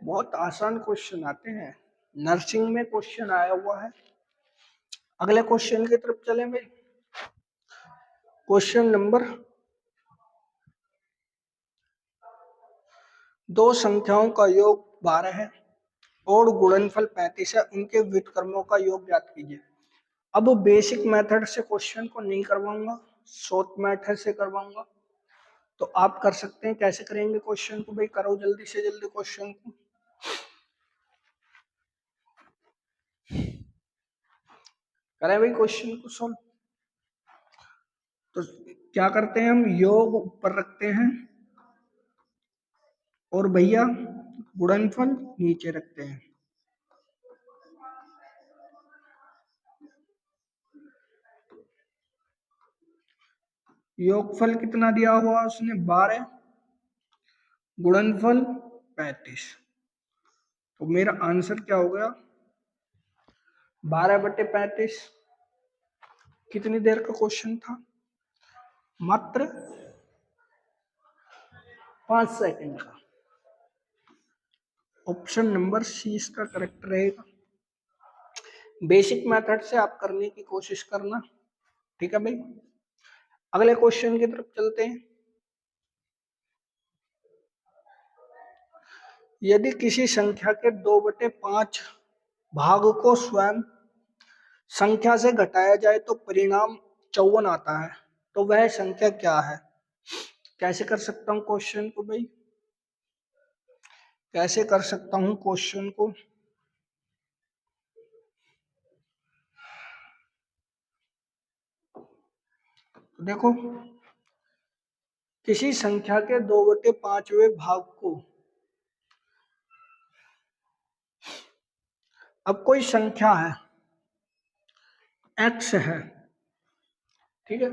बहुत आसान क्वेश्चन आते हैं, नर्सिंग में क्वेश्चन आया हुआ है। अगले क्वेश्चन की तरफ चले भाई। क्वेश्चन नंबर, दो संख्याओं का योग 12 है और गुणनफल 35 है, उनके व्युत्क्रमों का योग ज्ञात कीजिए। अब बेसिक मेथड से क्वेश्चन को नहीं करवाऊंगा, शॉर्ट मेथड से करवाऊंगा। तो आप कर सकते हैं, कैसे करेंगे क्वेश्चन को भाई, करो जल्दी से जल्दी क्वेश्चन को। करें भाई क्वेश्चन को सॉल्व। तो क्या करते हैं हम, योग ऊपर रखते हैं और भैया गुणनफल नीचे रखते हैं। योगफल कितना दिया हुआ उसने, 12, गुणनफल 35। तो मेरा आंसर क्या हो गया, 12/35। कितनी देर का क्वेश्चन था, मात्र 5 सेकंड का। ऑप्शन नंबर सी इसका करेक्ट रहेगा। बेसिक मेथड से आप करने की कोशिश करना, ठीक है भाई। अगले क्वेश्चन की तरफ चलते हैं। यदि किसी संख्या के 2/5 भाग को स्वयं संख्या से घटाया जाए तो परिणाम 54 आता है, तो वह संख्या क्या है। कैसे कर सकता हूं क्वेश्चन को भाई, कैसे कर सकता हूं क्वेश्चन को। देखो, किसी संख्या के 2/5वें भाग को, अब कोई संख्या है x है, ठीक है।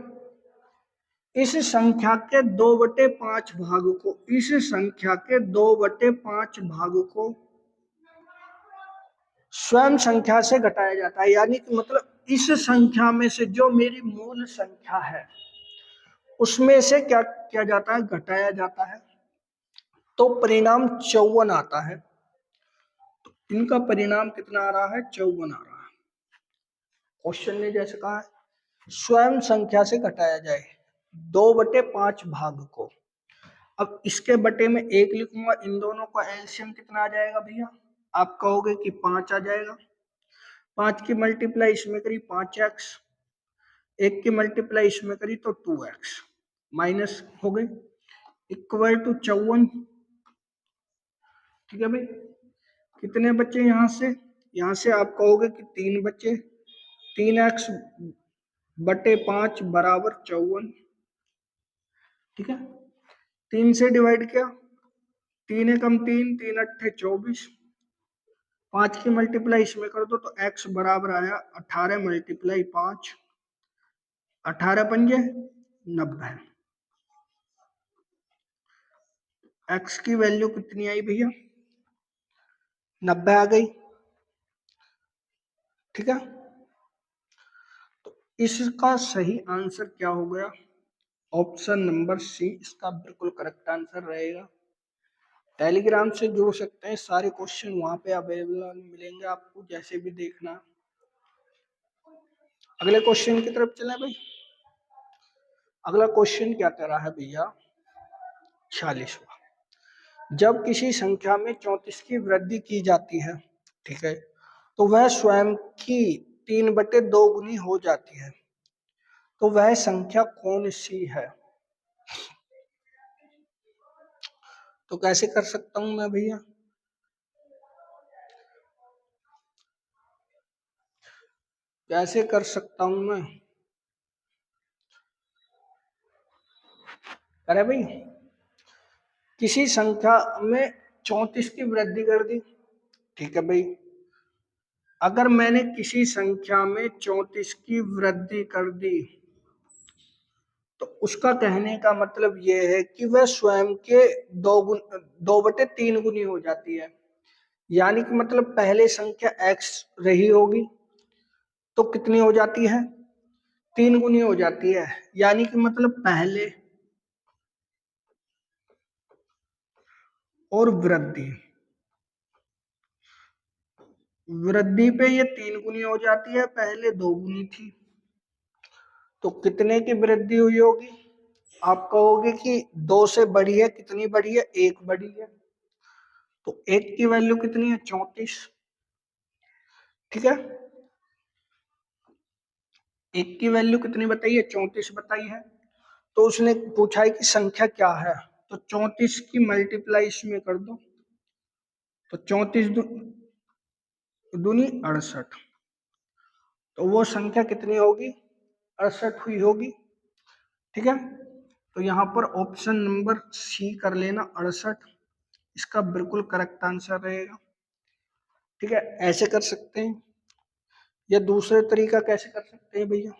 इस संख्या के 2/5 भाग को, इस संख्या के 2/5 भाग को स्वयं संख्या से घटाया जाता है, यानी कि मतलब इस संख्या में से जो मेरी मूल संख्या है उसमें से क्या किया जाता है, घटाया जाता है, तो परिणाम 54 आता है। तो इनका परिणाम कितना आ रहा है, 54 आ रहा है। क्वेश्चन ने जैसे कहा है स्वयं संख्या से घटाया जाए 2/5 भाग को। अब इसके बटे में 1 लिखूंगा, इन दोनों का एलसीएम कितना आ जाएगा भैया, आप कहोगे कि 5 आ जाएगा। 5 की मल्टीप्लाई इसमें करी 5x, 1 की मल्टीप्लाई इसमें करी तो 2x, माइनस हो गई, इक्वल टू 54। ठीक है भाई, कितने बच्चे यहाँ से आप कहोगे कि 3 बच्चे, 3x/5 बराबर 54। ठीक है, 3 से डिवाइड किया, 3 एकम 3, 3 अट्ठे 24, 5 की मल्टीप्लाई इसमें कर दो तो x बराबर आया 18 × 5, 18 पंजे 90। x की वैल्यू कितनी आई भैया, 90 आ गई। ठीक है, तो इसका सही आंसर क्या हो गया, ऑप्शन नंबर सी इसका बिल्कुल करेक्ट आंसर रहेगा। टेलीग्राम से जुड़ सकते हैं, सारे क्वेश्चन वहां पे अवेलेबल मिलेंगे आपको, जैसे भी देखना। अगले क्वेश्चन की तरफ चलें भाई। अगला क्वेश्चन क्या कह रहा है भैया, 46वां। जब किसी संख्या में 34 की वृद्धि की जाती है, ठीक है, तो वह स्वयं की 3/2 गुनी हो जाती है, तो वह संख्या कौन सी है। तो कैसे कर सकता हूं मैं भैया, कैसे कर सकता हूं मैं, अरे भाई किसी संख्या में 34 की वृद्धि कर दी, ठीक है भाई। अगर मैंने किसी संख्या में 34 की वृद्धि कर दी तो उसका कहने का मतलब यह है कि वह स्वयं के 2/3 गुनी हो जाती है। यानी कि मतलब पहले संख्या x रही होगी तो कितनी हो जाती है, 3 गुनी हो जाती है। यानी कि मतलब पहले और वृद्धि वृद्धि पे ये 3 गुनी हो जाती है, पहले 2 गुनी थी। तो कितने की वृद्धि हुई होगी, आप कहोगे कि 2 से बड़ी है, कितनी बड़ी है, 1 बड़ी है। तो 1 की वैल्यू कितनी है, 34, ठीक है। 1 की वैल्यू कितनी बताई है, 34 बताई है। तो उसने पूछा है कि संख्या क्या है, तो 34 की मल्टीप्लाई इसमें कर दो, तो 34 दूनी 68। तो वो संख्या कितनी होगी, 68 हुई होगी, ठीक है। तो यहाँ पर ऑप्शन नंबर सी कर लेना, 68 इसका बिल्कुल करेक्ट आंसर रहेगा, ठीक है। ऐसे कर सकते हैं या दूसरे तरीका कैसे कर सकते हैं भैया,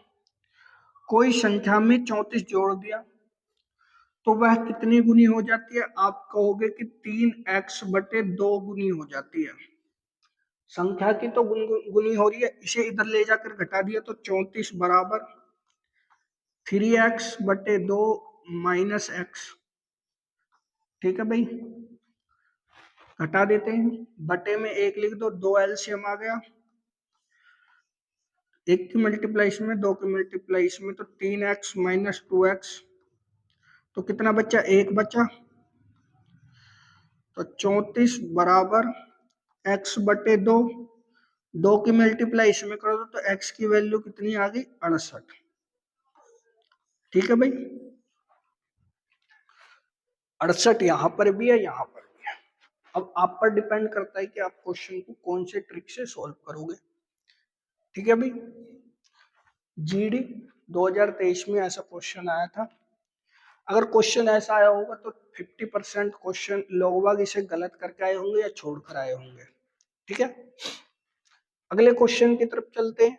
कोई संख्या में 34 जोड़ दिया तो वह कितनी गुनी हो जाती है, आप कहोगे कि 3x/2 गुनी हो जाती है। संख्या की तो गुनी हो रही है, इसे इधर ले जाकर घटा दिया तो 34 बराबर 3x/2 माइनस x, ठीक है भाई। घटा देते हैं, बटे में 1 लिख दो, 2 एलसीएम आ गया, 1 की मल्टीप्लाई इसमें, 2 की मल्टीप्लाई इसमें, तो 3x माइनस 2x, तो कितना बचा, 1 बचा। तो 34 बराबर x/2, 2 की मल्टीप्लाई इसमें कर दो तो x की वैल्यू कितनी आ गई, 68, ठीक है भाई। 68 यहां पर भी है, यहां पर भी है। अब आप पर डिपेंड करता है कि आप क्वेश्चन को कौन से ट्रिक से सॉल्व करोगे, ठीक है भाई। जीडी 2023 में ऐसा क्वेश्चन आया था। अगर क्वेश्चन ऐसा आया होगा तो 50% क्वेश्चन लोग इसे गलत करके आए होंगे या छोड़कर आए होंगे, ठीक है। अगले क्वेश्चन की तरफ चलते हैं।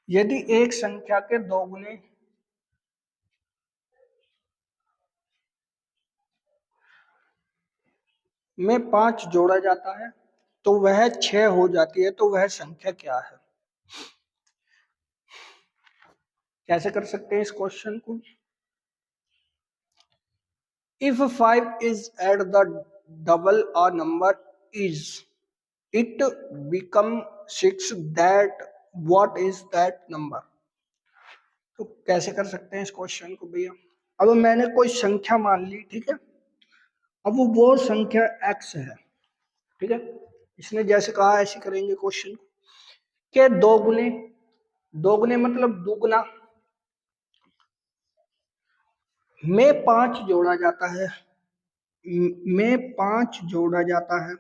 यदि एक संख्या के 2 गुने में 5 जोड़ा जाता है तो वह 6 हो जाती है, तो वह संख्या क्या है। कैसे कर सकते हैं इस क्वेश्चन को, if 5 is at the double a number is it become 6, that what is that number। तो कैसे कर सकते हैं इस क्वेश्चन को भैया, अब मैंने कोई संख्या मान ली, ठीक है। अब वो संख्या x है, ठीक है। इसने जैसे कहा ऐसे करेंगे क्वेश्चन के, 2 गुने, 2 गुने मतलब दुगुना, में 5 जोड़ा जाता है, में 5 जोड़ा जाता है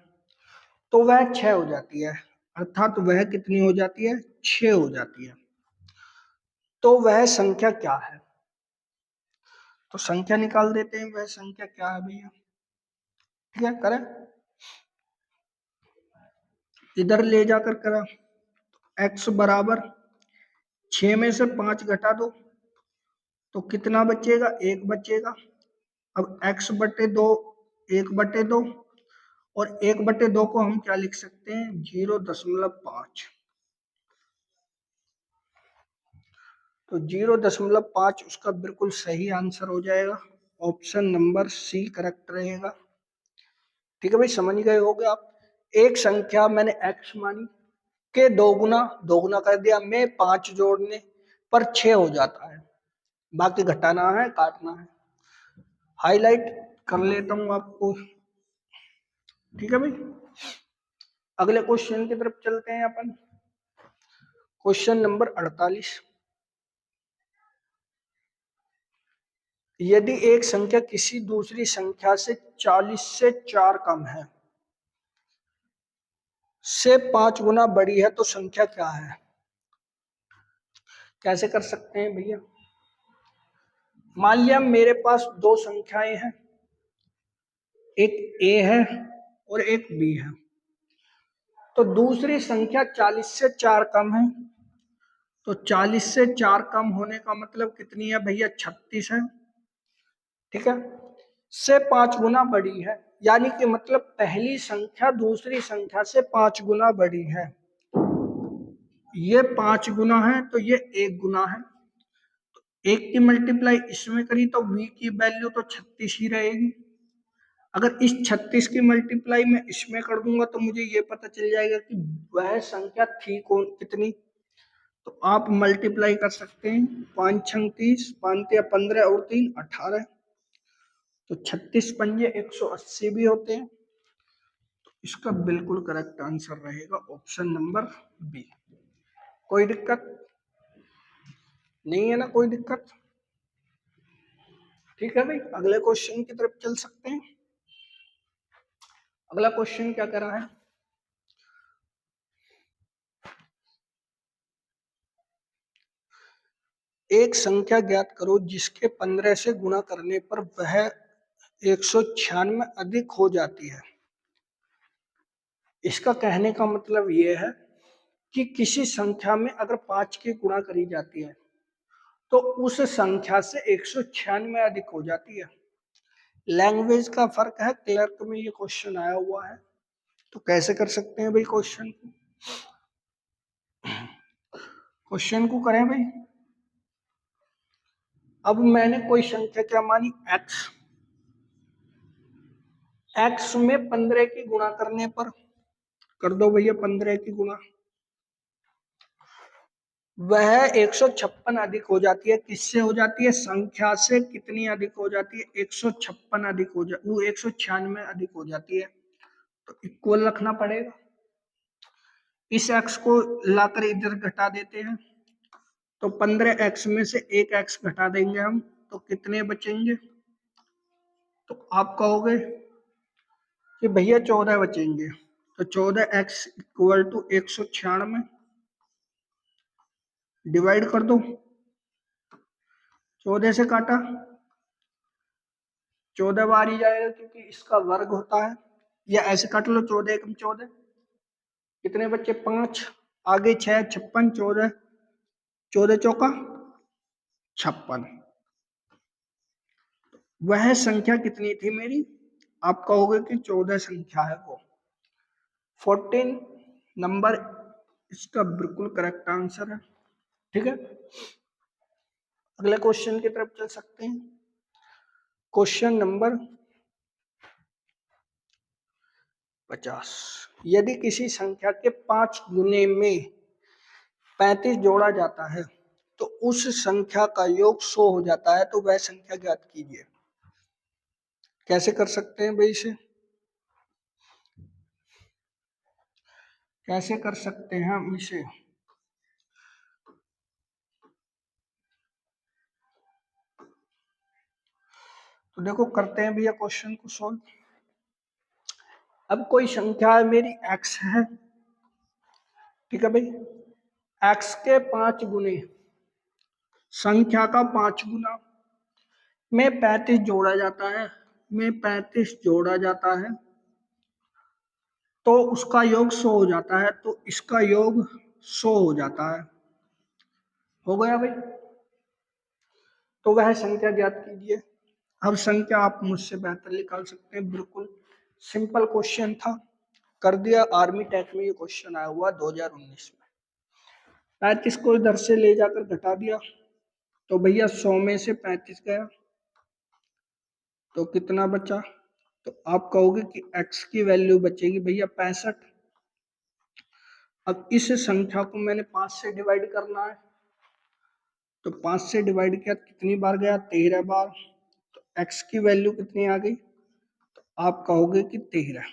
तो वह 6 हो जाती है, अर्थात वह कितनी हो जाती है, 6 हो जाती है। तो वह संख्या क्या है, तो संख्या निकाल देते हैं, वह संख्या क्या है भैया, ठीक है। करें, इधर ले जाकर करा, x बराबर 6 में से 5 घटा दो तो कितना बचेगा, 1 बचेगा। अब x/2, 1/2, और 1/2 को हम क्या लिख सकते हैं, 0.5। तो 0.5 उसका बिल्कुल सही आंसर हो जाएगा, ऑप्शन नंबर सी करेक्ट रहेगा, ठीक है भाई। समझ गए होगे आप, एक संख्या मैंने x मानी के 2 गुना, 2 गुना कर दिया, में 5 जोड़ने पर 6 हो जाता है, बाकी घटाना है काटना है। हाईलाइट कर लेता हूं आपको, ठीक है भाई। अगले क्वेश्चन की तरफ चलते हैं अपन, क्वेश्चन नंबर 48। यदि एक संख्या किसी दूसरी संख्या से 40 से 4 कम है से 5 गुना बड़ी है तो संख्या क्या है? कैसे कर सकते हैं भैया? मान लिया मेरे पास दो संख्याएं हैं, एक ए है और एक बी है, तो दूसरी संख्या 40 से 4 कम है, तो 40 से 4 कम होने का मतलब कितनी है भैया? 36 है। ठीक है, से 5 गुना बड़ी है, यानी कि मतलब पहली संख्या दूसरी संख्या से 5 गुना बड़ी है। ये 5 गुना है तो ये 1 गुना है, एक की मल्टीप्लाई इसमें करी तो v की वैल्यू तो 36 ही रहेगी। अगर इस 36 की मल्टीप्लाई मैं इसमें कर दूंगा तो मुझे ये पता चल जाएगा कि वह संख्या थी कौन कितनी। तो आप मल्टीप्लाई कर सकते हैं, 5 छंग 30, 5 या 15 और 3 18, तो 36 पंजे 180 भी होते हैं। तो इसका बिल्कुल करेक्ट आंसर रहेगा ऑप्शन नंबर बी। कोई दिक्कत नहीं है ना? कोई दिक्कत? ठीक है भाई, अगले क्वेश्चन की तरफ चल सकते हैं। अगला क्वेश्चन क्या कर रहा है? एक संख्या ज्ञात करो जिसके 15 से गुणा करने पर वह 196 अधिक हो जाती है। इसका कहने का मतलब यह है कि किसी संख्या में अगर 5 की गुणा करी जाती है तो उस संख्या से 196 अधिक हो जाती है। लैंग्वेज का फर्क है, क्लर्क में ये क्वेश्चन आया हुआ है, तो कैसे कर सकते हैं भाई? क्वेश्चन को करें भाई। अब मैंने कोई संख्या क्या मानी? x, x में 15 की गुणा करने पर कर दो भैया 15 की गुणा, वह 156 अधिक हो जाती है। किससे हो जाती है? संख्या से कितनी अधिक हो जाती है? 156 अधिक हो जा वो 196 अधिक हो जाती है, तो इक्वल रखना पड़ेगा। इस x को लाकर इधर घटा देते हैं, तो 15x में से एक x घटा देंगे हम, तो कितने बचेंगे? तो आप कहोगे कि भैया 14 बचेंगे, तो 14x इक्वल टू 196 डिवाइड कर दो, 14 से काटा 14 बार ही जाएगा क्योंकि इसका वर्ग होता है, या ऐसे काट लो 14 एकम 14, कितने बच्चे? 5, आगे 6, 56, 14, 14 चौका 56। वह संख्या कितनी थी मेरी? आप कहोगे कि 14 संख्या है वो। 14 नंबर इसका बिल्कुल करेक्ट आंसर है। ठीक है, अगले क्वेश्चन की तरफ चल सकते हैं। Question number 50। यदि किसी संख्या के 5 गुने में 35 जोड़ा जाता है तो उस संख्या का योग 100 हो जाता है, तो वह संख्या ज्ञात कीजिए। कैसे कर सकते हैं भाई इसे? कैसे कर सकते हैं हम इसे? तो देखो करते हैं भैया क्वेश्चन को सॉल्व। अब कोई संख्या है मेरी x है, ठीक है भाई, x के 5 गुने, संख्या का 5 गुना में 35 जोड़ा जाता है, में 35 जोड़ा जाता है तो उसका योग 100 हो जाता है, तो इसका योग 100 हो जाता है। हो गया भाई, तो वह संख्या ज्ञात कीजिए। अब संख्या आप मुझसे बेहतर निकाल सकते हैं, बिल्कुल सिंपल क्वेश्चन था, कर दिया। आर्मी टेक में ये क्वेश्चन आया हुआ 2019 में। 35 को इधर से ले जाकर घटा दिया, तो भैया 100 में से 35 गया, तो कितना बचा? तो आप कहोगे कि x की वैल्यू बचेगी भैया 65। अब इस संख्या को मैंने 5 से डिवाइड करना है, तो 5 से डिवाइड किया कितनी बार गया? 13 बार, तो x की वैल्यू कितनी आ गई? तो आप कहोगे कि 13।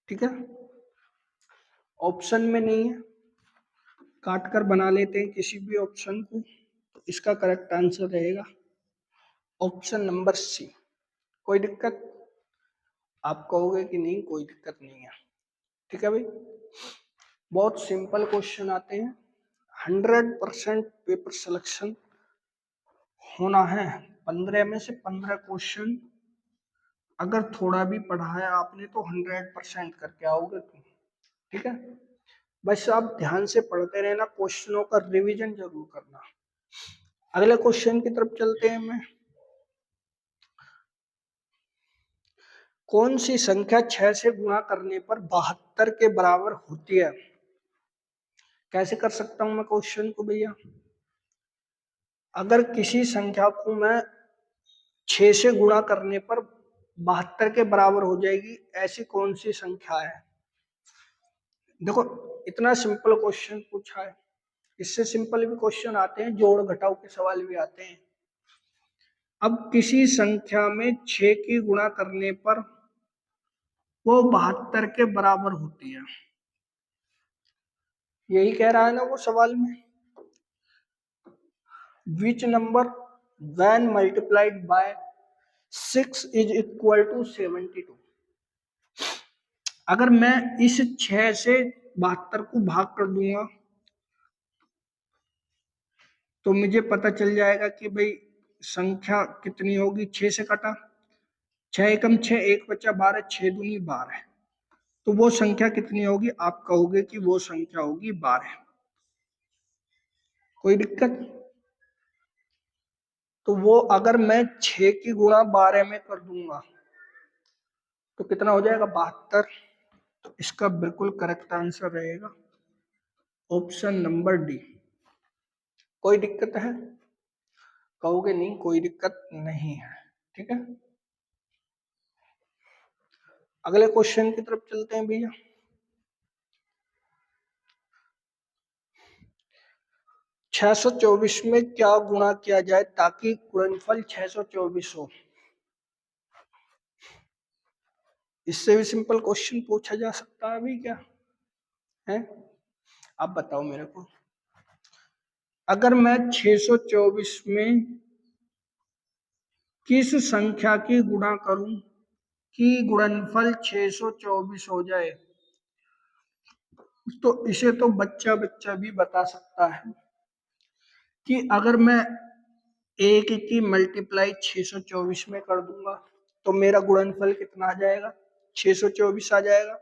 ठीक है, ऑप्शन में नहीं है, काट कर बना लेते हैं किसी भी ऑप्शन को, तो इसका करेक्ट आंसर रहेगा ऑप्शन नंबर सी। कोई दिक्कत? आप कहोगे कि नहीं कोई दिक्कत नहीं है। ठीक है भाई, बहुत सिंपल क्वेश्चन आते हैं, 100% पेपर सिलेक्शन होना है। 15 में से 15 क्वेश्चन अगर थोड़ा भी पढ़ा है आपने तो 100% करके आओगे तुम। ठीक है, बस आप ध्यान से पढ़ते रहना, क्वेश्चनों का रिवीजन जरूर करना। अगले क्वेश्चन की तरफ चलते हैं। मैं कौन सी संख्या 6 से गुणा करने पर 72 के बराबर होती है? कैसे कर सकता हूं मैं क्वेश्चन को भैया? अगर किसी संख्या को मैं 6 से गुणा करने पर 72 के बराबर हो जाएगी, ऐसी कौन सी संख्या है? देखो, इतना सिंपल क्वेश्चन पूछा है, इससे सिंपल भी क्वेश्चन आते हैं, जोड़ घटाव के सवाल भी आते हैं। अब किसी संख्या में 6 की गुणा करने पर वो 72 के बराबर होती है, यही कह रहा है ना वो सवाल में। Which number when multiplied by 6 is equal to 72? अगर मैं इस 6 से 72 को भाग कर दूंगा तो मुझे पता चल जाएगा कि भाई संख्या कितनी होगी। 6 से कटा, 6 एकम 6, 1 बचा 12, 6 दूनी 12, तो वो संख्या कितनी होगी? आप कहोगे कि वो संख्या होगी 12। कोई दिक्कत? तो वो अगर मैं 6 की गुणा 12 में कर दूंगा तो कितना हो जाएगा? 72। तो इसका बिल्कुल करेक्ट आंसर रहेगा ऑप्शन नंबर डी। कोई दिक्कत है? कहोगे नहीं कोई दिक्कत नहीं है। ठीक है, अगले क्वेश्चन की तरफ चलते हैं भैया। 624 में क्या गुणा किया जाए ताकि गुणनफल 624 हो? इससे भी सिंपल क्वेश्चन पूछा जा सकता है अभी, क्या है आप बताओ मेरे को। अगर मैं 624 में किस संख्या की गुणा करूं कि गुणनफल 624 हो जाए, तो इसे तो बच्चा बच्चा भी बता सकता है कि अगर मैं एक की मल्टीप्लाई 624 में कर दूंगा तो मेरा गुणनफल कितना आ जाएगा? 624 आ जाएगा।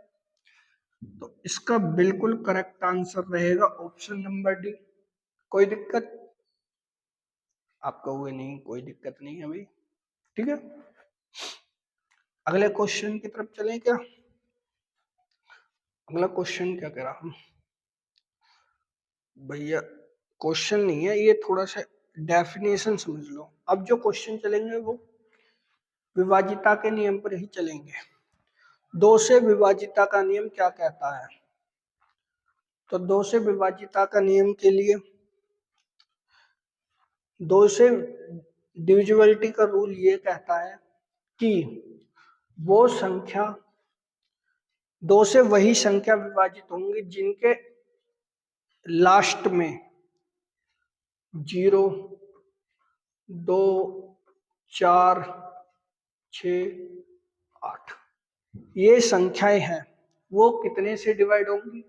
तो इसका बिल्कुल करेक्ट आंसर रहेगा ऑप्शन नंबर डी। कोई दिक्कत? आप कहोगे नहीं कोई दिक्कत नहीं है भाई। ठीक है, अगले क्वेश्चन की तरफ चलें क्या? अगला क्वेश्चन क्या कह रहा हूं भैया? क्वेश्चन नहीं है ये, थोड़ा सा डेफिनेशन समझ लो। अब जो क्वेश्चन चलेंगे वो विभाजिता के नियम पर ही चलेंगे। 2 से विभाजिता का नियम क्या कहता है? तो 2 से विभाजिता का नियम के लिए 2 से डिविजिबिलिटी का रूल ये कहता है कि वो संख्या 2 से वही संख्या विभाजित होंगी जिनके लास्ट में 0, 2, 4, 6, 8 ये संख्याएं हैं, वो कितने से डिवाइड होंगी?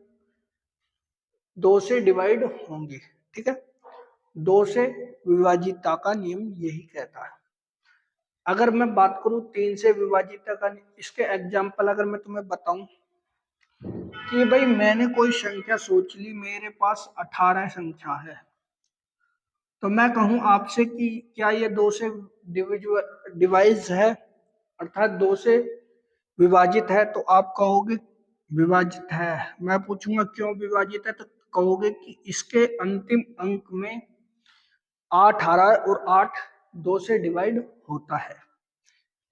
2 से डिवाइड होंगी। ठीक है, 2 से विभाजिता का नियम यही कहता है। अगर मैं बात करूं 3 से विभाजिता का, इसके एग्जाम्पल अगर मैं तुम्हें बताऊं कि भाई मैंने कोई संख्या सोच ली, मेरे पास 18 संख्या है, तो मैं कहूं आपसे कि क्या ये 2 से डिवाइज है, अर्थात 2 से विभाजित है, तो आप कहोगे विभाजित है। मैं पूछूंगा क्यों विभाजित है, तो कहोगे कि इसके अंतिम अंक में 8 आ रहा है और 8 2 से डिवाइड होता है।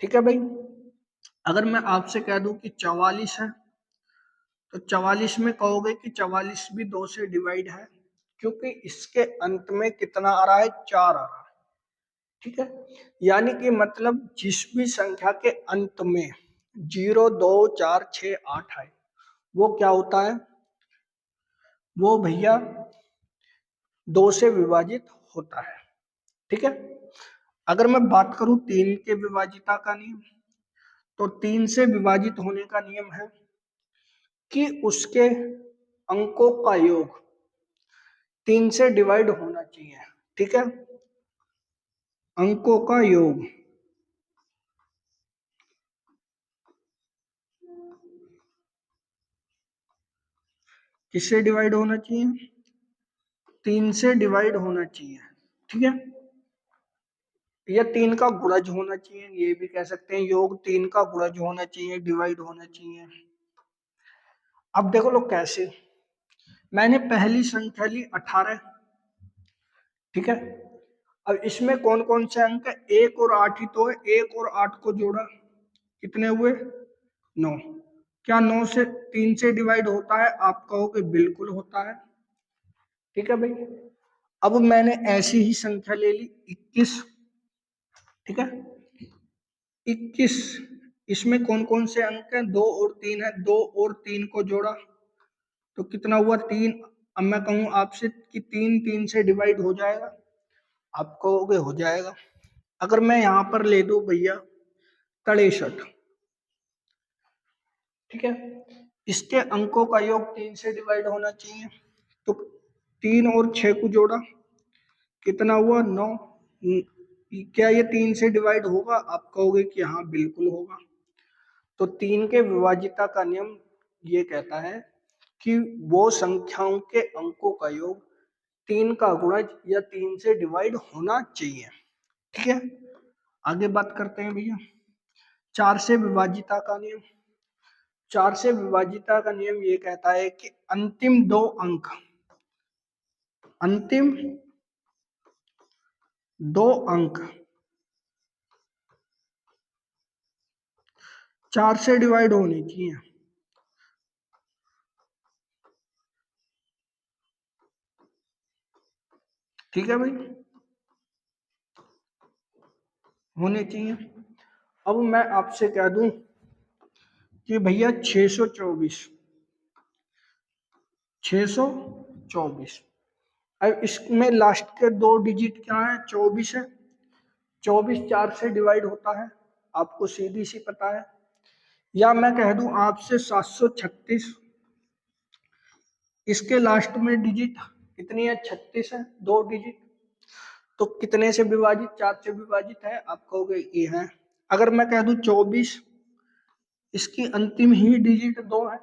ठीक है भाई, अगर मैं आपसे कह दूं कि 44 है, तो 44 में कहोगे कि 44 भी 2 से डिवाइड है, क्योंकि इसके अंत में कितना आ रहा है? 4 आ रहा है। ठीक है, यानी कि मतलब जिस भी संख्या के अंत में 0, 2, 4, 6, 8 है, वो क्या होता है? वो भैया 2 से विभाजित होता है। ठीक है, अगर मैं बात करूं 3 के विभाजिता का नियम, तो 3 से विभाजित होने का नियम है कि उसके अंकों का योग 3 से डिवाइड होना चाहिए। ठीक है, अंकों का योग किससे डिवाइड होना चाहिए? 3 से डिवाइड होना चाहिए। ठीक है, या 3 का गुणज होना चाहिए, ये भी कह सकते हैं। योग 3 का गुणज होना चाहिए, डिवाइड होना चाहिए। अब देखो लोग कैसे, मैंने पहली संख्या ली 18। ठीक है, अब इसमें कौन कौन से अंक है? 1 और 8 ही तो है। 1 और 8 को जोड़ा, कितने हुए? 9। क्या 9 से 3 से डिवाइड होता है? आप कहोगे बिल्कुल होता है। ठीक है भाई, अब मैंने ऐसी ही संख्या ले ली 21। ठीक है, 21, इसमें कौन कौन से अंक हैं? 2 और 3 है। 2 और 3 को जोड़ा तो कितना हुआ? 3। अब मैं कहूं आपसे कि 3 3 से डिवाइड हो जाएगा, आप कहोगे हो जाएगा। अगर मैं यहां पर ले दूं भैया 63, ठीक है, इसके अंकों का योग 3 से डिवाइड होना चाहिए। तो 3 और 6 को जोड़ा, कितना हुआ? 9। क्या ये 3 से डिवाइड होगा? आप कहोगे कि हाँ बिल्कुल होगा। तो 3 के विभाजिता का नियम ये कहता है कि वो संख्याओं के अंकों का योग 3 का गुणज या 3 से डिवाइड होना चाहिए। ठीक है, आगे बात करते हैं भैया 4 से विभाजिता का नियम। 4 से विभाजिता का नियम ये कहता है कि अंतिम 2 अंक, अंतिम 2 अंक 4 से डिवाइड होने चाहिए। ठीक है भाई, होने चाहिए। अब मैं आपसे कह दूं कि भैया 624, 624, अब इसमें लास्ट के 2 डिजिट क्या है? 24 है। 24 4 से डिवाइड होता है, आपको सीधी सी पता है। या मैं कह दूं आपसे 736, इसके लास्ट में डिजिट कितनी है? 36 है, 2 डिजिट। तो कितने से विभाजित? 4 से विभाजित है, आप कहोगे ये है। अगर मैं कह दूं 24, इसकी अंतिम ही डिजिट 2 है,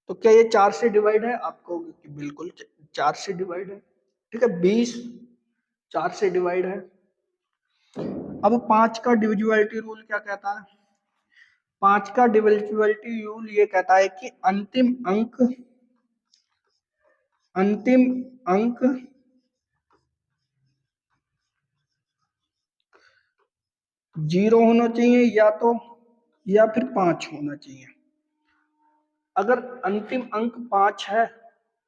तो क्या ये 4 से डिवाइड है? आप कहोगे कि बिल्कुल 4 से डिवाइड है। ठीक है, 20 4 से डिवाइड है। अब 5 का डिविजिबिलिटी रूल क्या कहता है? 5 का डिविजिबिलिटी रूल ये कहता है कि अंतिम अंक 0 होना चाहिए, या फिर 5 होना चाहिए। अगर अंतिम अंक 5 है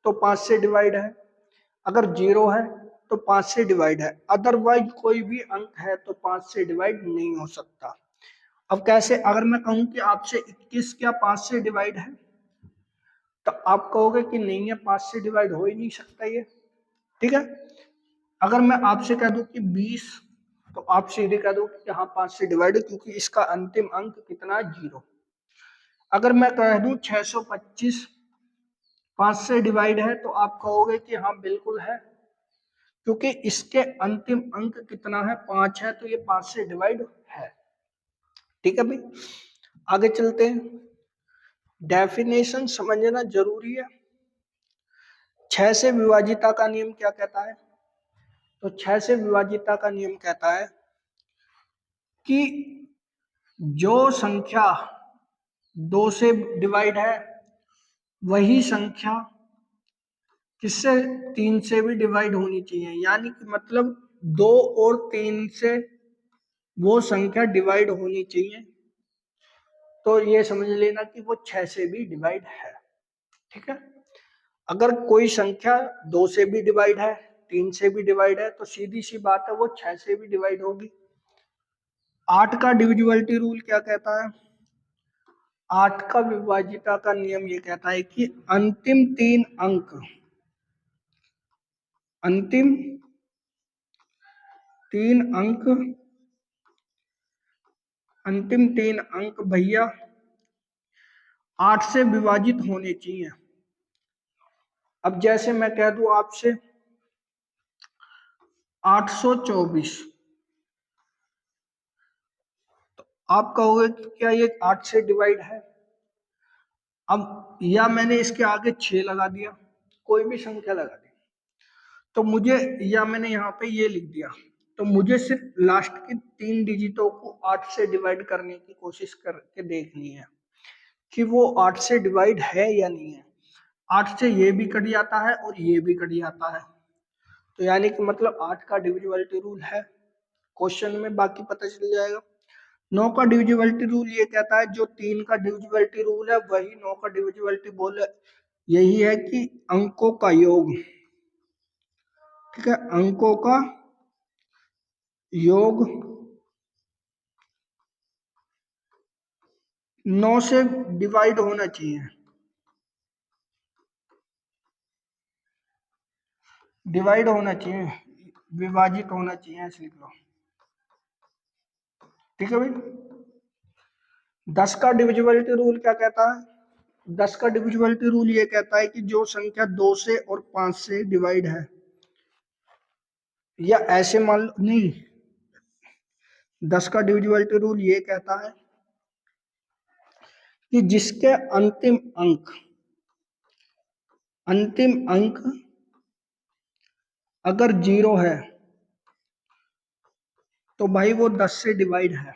तो 5 से डिवाइड है, अगर 0 है तो 5 से डिवाइड है, अदरवाइज कोई भी अंक है तो 5 से डिवाइड नहीं हो सकता। अब कैसे? अगर मैं कहूं कि आपसे 21 क्या 5 से डिवाइड है, तो आप कहोगे कि नहीं है, 5 से डिवाइड हो ही नहीं सकता ये। ठीक है, अगर मैं आपसे कह दूं कि 20, तो आप सीधे कह दो कि हाँ 5 से डिवाइड है, क्योंकि इसका अंतिम अंक कितना है? 0। अगर मैं कह दूं 625 5 से डिवाइड है, तो आप कहोगे कि हाँ बिल्कुल है, क्योंकि इसके अंतिम अंक कितना है? 5 है, तो ये 5 से डिवाइड है। ठीक है भाई, आगे चलते हैं। डेफिनेशन समझना जरूरी है। 6 से विभाजिता का नियम क्या कहता है? तो 6 से विभाजिता का नियम कहता है कि जो संख्या 2 से डिवाइड है, वही संख्या किससे? 3 से भी डिवाइड होनी चाहिए। यानी कि मतलब 2 और 3 से वो संख्या डिवाइड होनी चाहिए, तो ये समझ लेना कि वो 6 से भी डिवाइड है। ठीक है, अगर कोई संख्या 2 से भी डिवाइड है, 3 से भी डिवाइड है, तो सीधी सी बात है वो 6 से भी डिवाइड होगी। 8 का डिविजिबिलिटी रूल क्या कहता है? 8 का विभाजिता का नियम ये कहता है कि अंतिम 3 अंक अंतिम 3 अंक भैया 8 से विभाजित होने चाहिए। अब जैसे मैं कह दूं आपसे 824, तो आप कहोगे कि क्या ये 8 से डिवाइड है? अब या मैंने इसके आगे 6 लगा दिया, कोई भी संख्या लगा दी, तो मुझे, या मैंने यहाँ पे ये लिख दिया, तो मुझे सिर्फ लास्ट की 3 डिजिटों को 8 से डिवाइड करने की कोशिश करके देखनी है कि वो 8 से डिवाइड है या नहीं है। 8 से ये भी कट जाता है और ये भी कट जाता है, तो यानी कि मतलब 8 का डिविजिबिलिटी रूल है क्वेश्चन में, बाकी पता चल जाएगा। 9 का डिविजिबिलिटी रूल ये कहता है, जो 3 का डिविजिबिलिटी रूल है वही 9 का डिविजिबिलिटी बोल, यही है कि अंकों का योग, ठीक है, अंकों का योग 9 से डिवाइड होना चाहिए, डिवाइड होना चाहिए, विभाजित होना चाहिए, ऐसे लिख लो, ठीक है भाई। 10 का डिविजिबिलिटी रूल क्या कहता है? 10 का डिविजिबिलिटी रूल ये कहता है कि जो संख्या 2 से और 5 से डिवाइड है, या ऐसे मान लो, नहीं, 10 का डिविजिबिलिटी रूल ये कहता है कि जिसके अंतिम अंक अगर 0 है तो भाई वो 10 से डिवाइड है,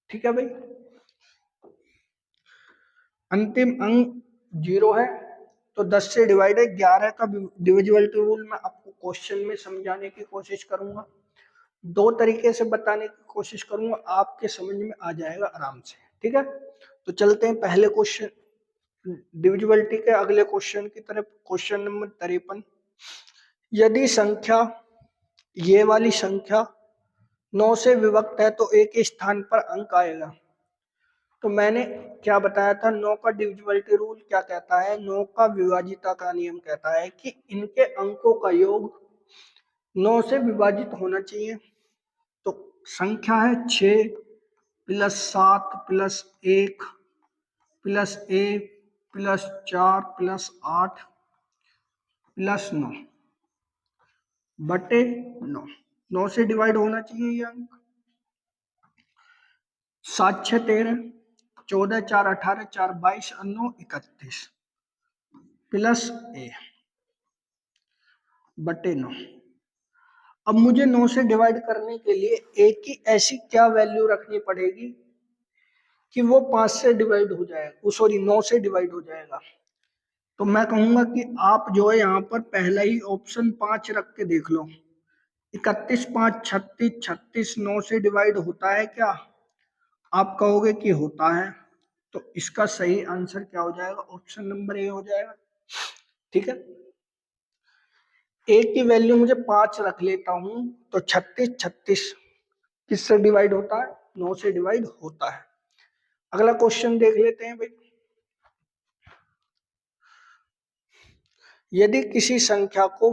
ठीक है भाई। अंतिम अंक 0 है तो 10 से डिवाइड है। 11 का डिविजिबिलिटी रूल मैं आपको क्वेश्चन में समझाने की कोशिश करूंगा, 2 तरीके से बताने की कोशिश करूंगा, आपके समझ में आ जाएगा आराम से, ठीक है। तो चलते हैं पहले क्वेश्चन, डिविजिबिलिटी के अगले क्वेश्चन की तरफ। क्वेश्चन नंबर 53, यदि संख्या, ये वाली संख्या 9 से विभक्त है तो एक स्थान पर अंक आएगा। तो मैंने क्या बताया था, 9 का डिविजिबिलिटी रूल क्या कहता है, 9 का विभाजिता का नियम कहता है कि इनके अंकों का योग 9 से विभाजित होना चाहिए। तो संख्या है 6 plus 7 plus 1 plus 1 plus 4 plus 8 plus 9 बटे 9, 9 से डिवाइड होना चाहिए ये अंक। 7 6 13, 14 4 18, 4 22 और 9 31 प्लस ए बटे 9। अब मुझे 9 से डिवाइड करने के लिए ए की ऐसी क्या वैल्यू रखनी पड़ेगी कि वो 5 से डिवाइड हो जाएगा, सॉरी 9 से डिवाइड हो जाएगा। तो मैं कहूंगा कि आप जो है यहाँ पर पहला ही ऑप्शन 5 रख के देख लो, 31 5 36, 36 9 से डिवाइड होता है क्या? आप कहोगे कि होता है, तो इसका सही आंसर क्या हो जाएगा? ऑप्शन नंबर ए हो जाएगा, ठीक है। ए की वैल्यू मुझे 5 रख लेता हूं, तो 36 36 किससे डिवाइड होता है? 9 से डिवाइड होता है। अगला क्वेश्चन देख लेते हैं भाई। यदि किसी संख्या को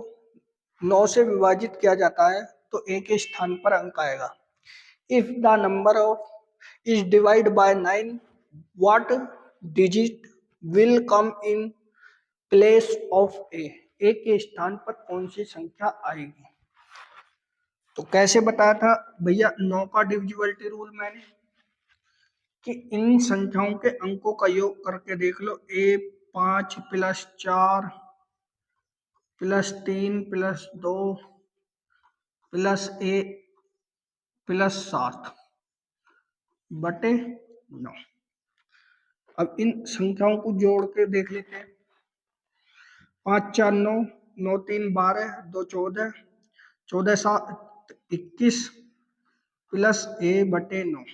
9 से विभाजित किया जाता है तो ए के स्थान पर अंक आएगा। If the number of is divide by 9, what digit will come in place of A? A के स्थान पर कौन सी संख्या आएगी? तो कैसे बताया था भैया 9 का डिविजिबिलिटी रूल मैंने, कि इन संख्याओं के अंकों का योग करके देख लो। ए 5 प्लस 4 प्लस 3 प्लस 2 प्लस ए प्लस 7 बटे 9। अब इन संख्याओं को जोड़ के देख लेते हैं। 5 4 9, 9 3 12, 2 14, 14 7 21 प्लस ए बटे 9।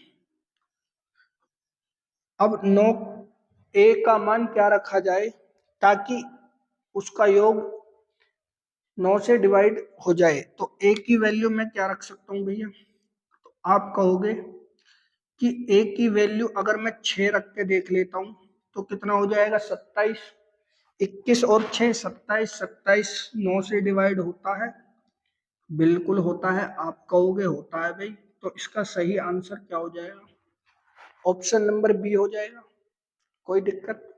अब 9 ए का मान क्या रखा जाए ताकि उसका योग 9 से डिवाइड हो जाए? तो ए की वैल्यू मैं क्या रख सकता हूँ भैया? तो आप कहोगे कि ए की वैल्यू अगर मैं 6 रख के देख लेता हूं तो कितना हो जाएगा? 27, 21 और 6 27, 27 9 से डिवाइड होता है? बिल्कुल होता है। आप कहोगे होता है भाई, तो इसका सही आंसर क्या हो जाएगा? ऑप्शन नंबर बी हो जाएगा। कोई दिक्कत?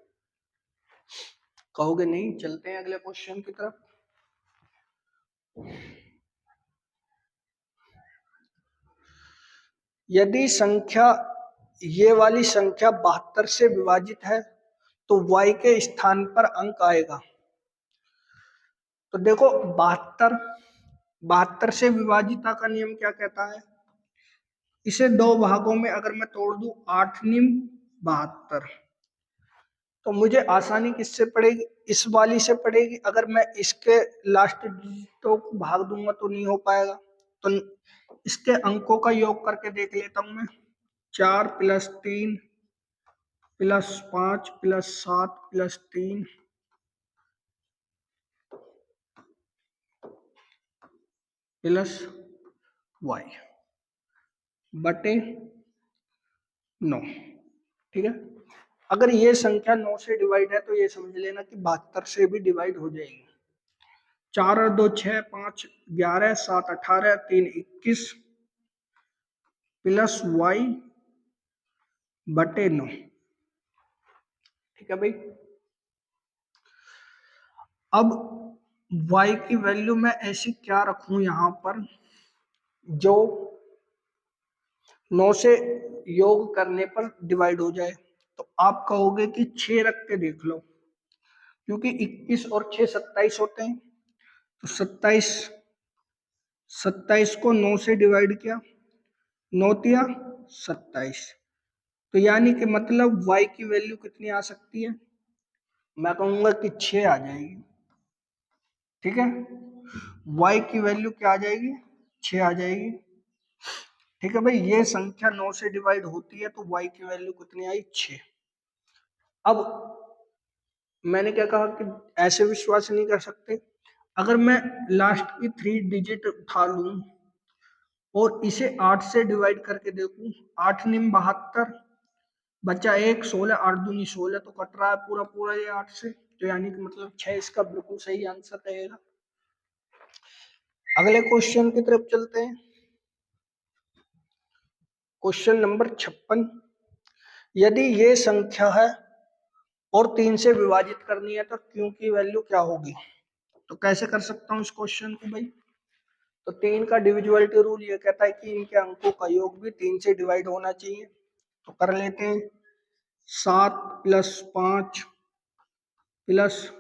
कहोगे नहीं? चलते हैं अगले क्वेश्चन की तरफ। यदि संख्या, ये वाली संख्या 72 से विभाजित है तो y के स्थान पर अंक आएगा। तो देखो 72 से विभाजिता का नियम क्या कहता है? इसे दो भागों में अगर मैं तोड़ दूं, 8 निम 72, तो मुझे आसानी किससे पड़ेगी? इस वाली से पड़ेगी। अगर मैं इसके लास्ट डिजिटों को भाग दूंगा तो नहीं हो पाएगा। तो इसके अंकों का योग करके देख लेता हूं मैं। 4 + 3 + 5 + 7 + 3 + y बटे 9। ठीक है, अगर ये संख्या 9 से डिवाइड है तो ये समझ लेना कि 72 से भी डिवाइड हो जाएगी। 4 और 2 6, 5 11, 7 18, 3 21 + y बटे 9। ठीक है भाई। अब y की वैल्यू मैं ऐसी क्या रखूं यहां पर जो 9 से योग करने पर डिवाइड हो जाए? तो आप कहोगे कि 6 रख के देख लो, क्योंकि 21 और 6 27 होते हैं। तो 27 को 9 से डिवाइड किया, 9 तिया 27। तो यानी कि मतलब y की वैल्यू कितनी आ सकती है? मैं कहूंगा कि 6 आ जाएगी। ठीक है, y की वैल्यू क्या आ जाएगी? 6 आ जाएगी। ठीक है भाई, ये संख्या 9 से डिवाइड होती है तो y की वैल्यू कितनी आई? 6। अब मैंने क्या कहा कि ऐसे विश्वास नहीं कर सकते। अगर मैं लास्ट की 3 डिजिट उठा लूं और इसे 8 से डिवाइड करके देखूं, 8 निम 72 बचा 1, 16 8 दूनी 16, तो कट रहा है पूरा पूरा ये 8 से। तो यानी कि मतलब 6 इसका बिल्कुल सही आंसर रहेगा। अगले क्वेश्चन की तरफ चलते हैं। Question number 56। यदि ये संख्या है और 3 से विभाजित करनी है तो q की वैल्यू क्या होगी? तो कैसे कर सकता हूँ इस क्वेश्चन को भाई? तो 3 का डिविजिबिलिटी रूल ये कहता है कि इनके अंकों का योग भी 3 से डिवाइड होना चाहिए। तो कर लेते हैं। 7 + 5 +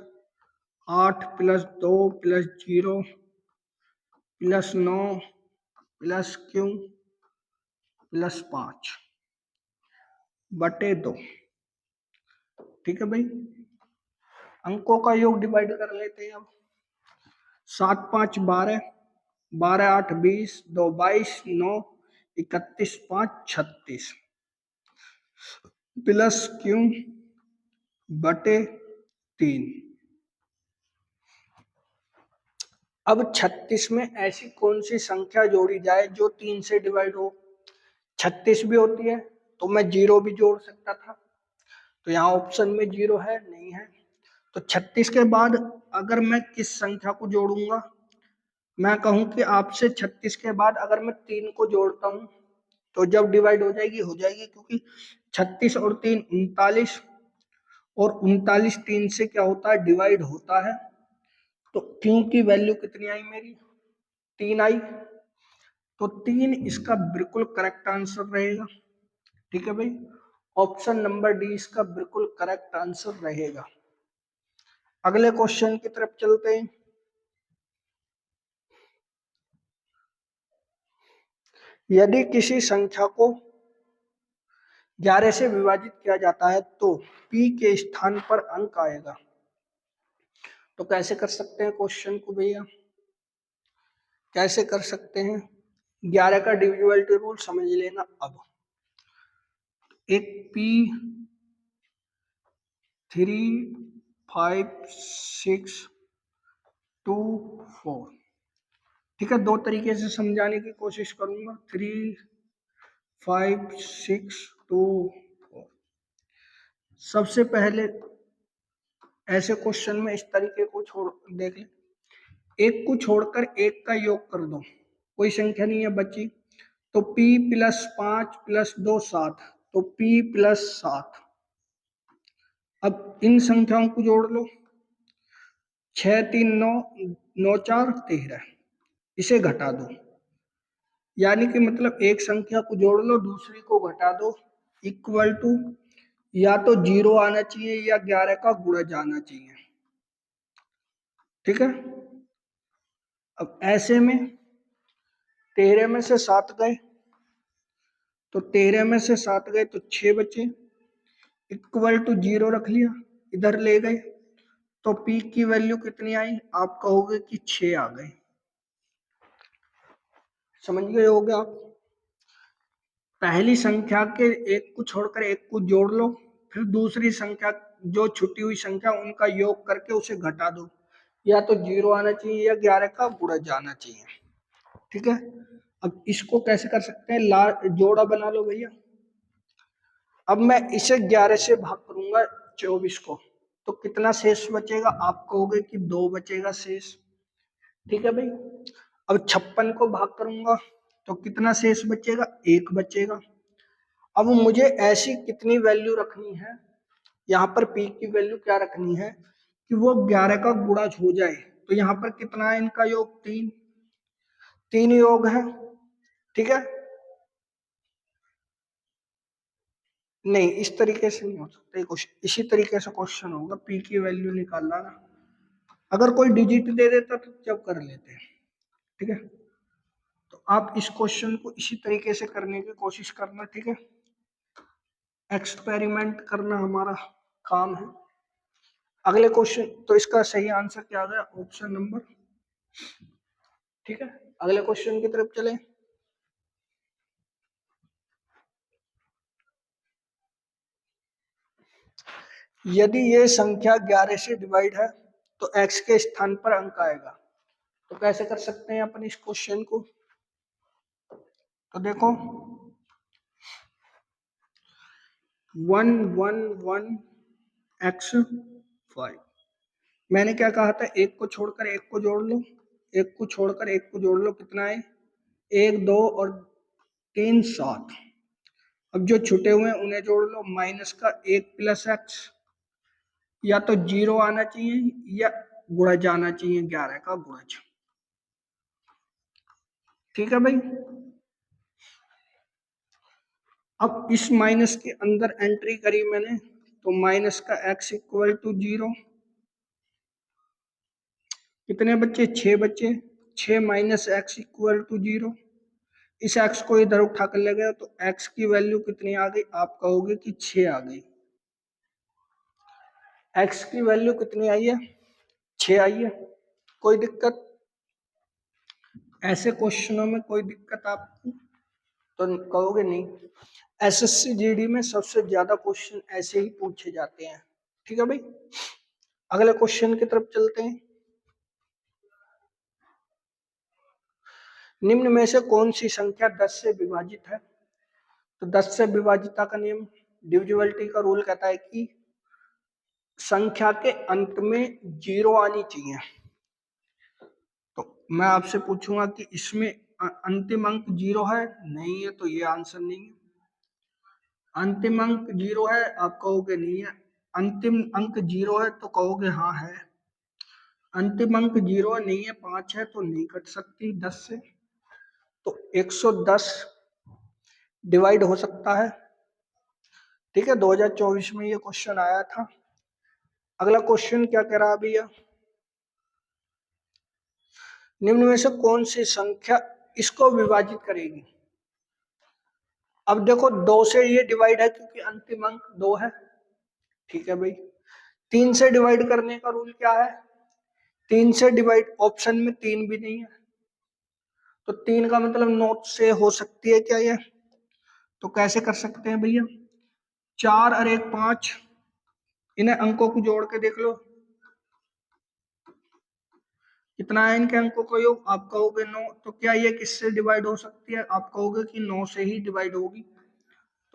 8 + 2 + 0 + 9 + q + 5 बटे 2। ठीक है भाई, अंकों का योग डिवाइड कर लेते हैं अब। 7 5 12, 12 8 20, 2 22, 9 31, 5 36 + q बटे 3। अब 36 में ऐसी कौन सी संख्या जोड़ी जाए जो 3 से डिवाइड हो? 36 भी होती है तो मैं 0 भी जोड़ सकता था। तो यहाँ ऑप्शन में 0 है नहीं है। तो 36 के बाद अगर मैं किस संख्या को जोड़ूंगा? मैं कहूं कि आपसे 36 के बाद अगर मैं 3 को जोड़ता हूं तो जब डिवाइड हो जाएगी हो जाएगी, क्योंकि 36 और 3 39, और 39 3 से क्या होता है? डिवाइड होता है। तो क्यू की वैल्यू कितनी आई मेरी? 3 आई। तो 3 इसका बिल्कुल करेक्ट आंसर रहेगा। ठीक है भाई, ऑप्शन नंबर डी इसका बिल्कुल करेक्ट आंसर रहेगा। अगले क्वेश्चन की तरफ चलते हैं। यदि किसी संख्या को 11 से विभाजित किया जाता है तो p के स्थान पर अंक आएगा। तो कैसे कर सकते हैं क्वेश्चन को भैया? कैसे कर सकते हैं? 11 का डिविजिबिलिटी रूल समझ लेना। अब एक p 3 5 6 2 4। ठीक है, दो तरीके से समझाने की कोशिश करूंगा। 3 5 6 2 4। सबसे पहले ऐसे क्वेश्चन में इस तरीके को छोड़ देख ले, एक को छोड़कर एक का योग कर दो, कोई संख्या नहीं है बची। तो p + 5 + 2 7, तो p प्लस 7। अब इन संख्याओं को जोड़ लो, 6 3 9, 9 4 13, इसे घटा दो, यानी कि मतलब एक संख्या को जोड़ लो दूसरी को घटा दो, इक्वल टू या तो 0 आना चाहिए या 11 का गुणा जाना चाहिए। ठीक है, अब ऐसे में 13 में से 7 गए तो 13 में से 7 गए तो 6 बचे, इक्वल टू 0 रख लिया, इधर ले गए तो p की वैल्यू कितनी आई, आप कहोगे कि 6 आ गए। समझ गए होगे आप? पहली संख्या के एक को छोड़कर एक को जोड़ लो, फिर दूसरी संख्या जो छुटी हुई संख्या उनका योग करके उसे घटा दो, या तो 0 आना चाहिए या 11 का गुणा जाना चाहिए। ठीक है, अब इसको कैसे कर सकते हैं, जोड़ा बना लो भैया। अब मैं इसे 11 से भाग करूंगा 24 को, तो कितना शेष बचेगा, आप कहोगे कि 2 बचेगा शेष। ठीक है भाई, अब 56 को भाग करूंगा तो कितना शेष बचेगा, 1 बचेगा। अब मुझे ऐसी कितनी वैल्यू रखनी है, यहाँ पर p की वैल्यू क्या रखनी है कि वो 11 का गुणा हो जाए। तो यहाँ पर कितना है इनका योग, 3, 3 योग है। ठीक है, नहीं इस तरीके से नहीं हो सकता कुछ, इसी तरीके से क्वेश्चन होगा, p की वैल्यू निकालना ना, अगर कोई डिजिट दे देता तो जब कर लेते हैं। ठीक है, तो आप इस क्वेश्चन को इसी तरीके से करने की कोशिश करना। ठीक है, एक्सपेरिमेंट करना हमारा काम है। अगले क्वेश्चन, तो इसका सही आंसर क्या आ गया, ऑप्शन नंबर। ठीक है, अगले क्वेश्चन की तरफ चले। यदि ये संख्या 11 से डिवाइड है तो x के स्थान पर अंक आएगा। तो कैसे कर सकते हैं अपन इस क्वेश्चन को, तो देखो 1 1 1 x 5, मैंने क्या कहा था, एक को छोड़कर एक को जोड़ लो, एक को छोड़कर एक को जोड़ लो, कितना है, 1 2 और 3 7। अब जो छूटे हुए हैं उन्हें जोड़ लो, माइनस का 1 प्लस एक्स, या तो 0 आना चाहिए या गुणा जाना चाहिए, 11 का गुणा। ठीक है भाई, अब इस माइनस के अंदर एंट्री करी मैंने, तो माइनस का x इक्वल टू 0, कितने बच्चे, 6 बच्चे, 6 माइनस एक्स इक्वल टू 0। इस x को इधर उठा कर ले गए तो x की वैल्यू कितनी आ गई, आप कहोगे कि 6 आ गई। x की वैल्यू कितनी आई है, 6 आई है। कोई दिक्कत, ऐसे क्वेश्चनों में कोई दिक्कत आपको, तो कहोगे नहीं। एसएससी जीडी में सबसे ज्यादा क्वेश्चन ऐसे ही पूछे जाते हैं। ठीक है भाई, अगले क्वेश्चन की तरफ चलते हैं। निम्न में से कौन सी संख्या 10 से विभाजित है, तो 10 से विभाजिता का नियम, डिविजिबिलिटी का रूल कहता है कि संख्या के अंत में 0 आनी चाहिए। तो मैं आपसे पूछूंगा कि इसमें अंतिम अंक 0 है, नहीं है, तो ये आंसर नहीं है। अंतिम अंक 0 है, आप कहोगे नहीं है। अंतिम अंक 0 है तो कहोगे हाँ है। अंतिम अंक 0 नहीं है, 5 है, तो नहीं कट सकती 10 से, तो 110 डिवाइड हो सकता है। ठीक है, 2024 में ये क्वेश्चन आया था। अगला क्वेश्चन क्या कह रहा है भैया, निम्न में से कौन सी संख्या इसको विभाजित करेगी। अब देखो 2 से ये डिवाइड है क्योंकि अंतिम अंक 2 है। ठीक है भाई, 3 से डिवाइड करने का रूल क्या है, 3 से डिवाइड, ऑप्शन में 3 भी नहीं है, तो 3 का मतलब 9 से हो सकती है क्या ये, तो कैसे कर सकते हैं भैया, 4 और 1 5, इन्हें अंकों को जोड़ के देख लो कितना है इनके अंकों का योग, आप कहोगे 9, तो क्या ये किससे डिवाइड हो सकती है, आप कहोगे कि 9 से ही डिवाइड होगी।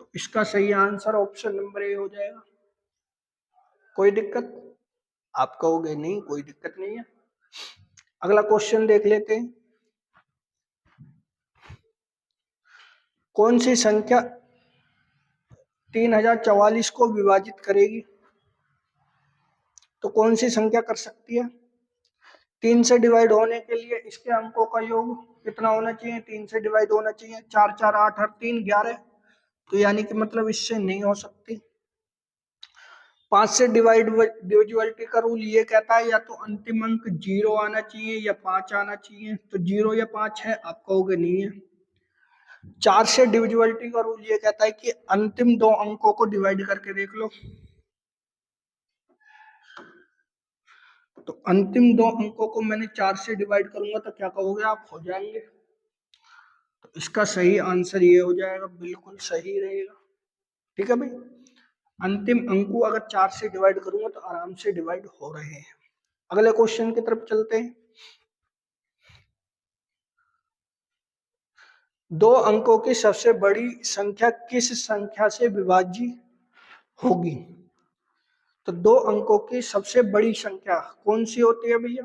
तो इसका सही आंसर ऑप्शन नंबर ए हो जाएगा। कोई दिक्कत, आप कहोगे नहीं कोई दिक्कत नहीं है। अगला क्वेश्चन देख लेते हैं, कौन सी संख्या 3044 को विभाजित करेगी तो कौन सी संख्या कर सकती है? 3 से डिवाइड होने के लिए इसके अंकों का योग कितना होना चाहिए? 3 से डिवाइड होना चाहिए। 4 4 8 और 3 11, तो यानी कि मतलब इससे नहीं हो सकती। 5 से डिविजिबिलिटी का रूल ये कहता है या तो अंतिम अंक 0 आना चाहिए या 5 आना चाहिए, तो 0 या 5 है, आप कहोगे नहीं है। 4 से डिविजिबिलिटी का रूल ये कहता है कि अंतिम 2 अंकों को डिवाइड करके देख लो, तो अंतिम 2 अंकों को मैंने 4 से डिवाइड करूंगा तो क्या कहोगे आप? हो जाएंगे। तो इसका सही आंसर ये हो जाएगा, बिल्कुल सही रहेगा। ठीक है भाई, अंतिम अंक को अगर 4 से डिवाइड करूंगा तो आराम से डिवाइड हो रहे हैं। अगले क्वेश्चन की तरफ चलते हैं। 2 अंकों की सबसे बड़ी संख्या किस संख्या से विभाज्य होगी? तो 2 अंकों की सबसे बड़ी संख्या कौन सी होती है भैया?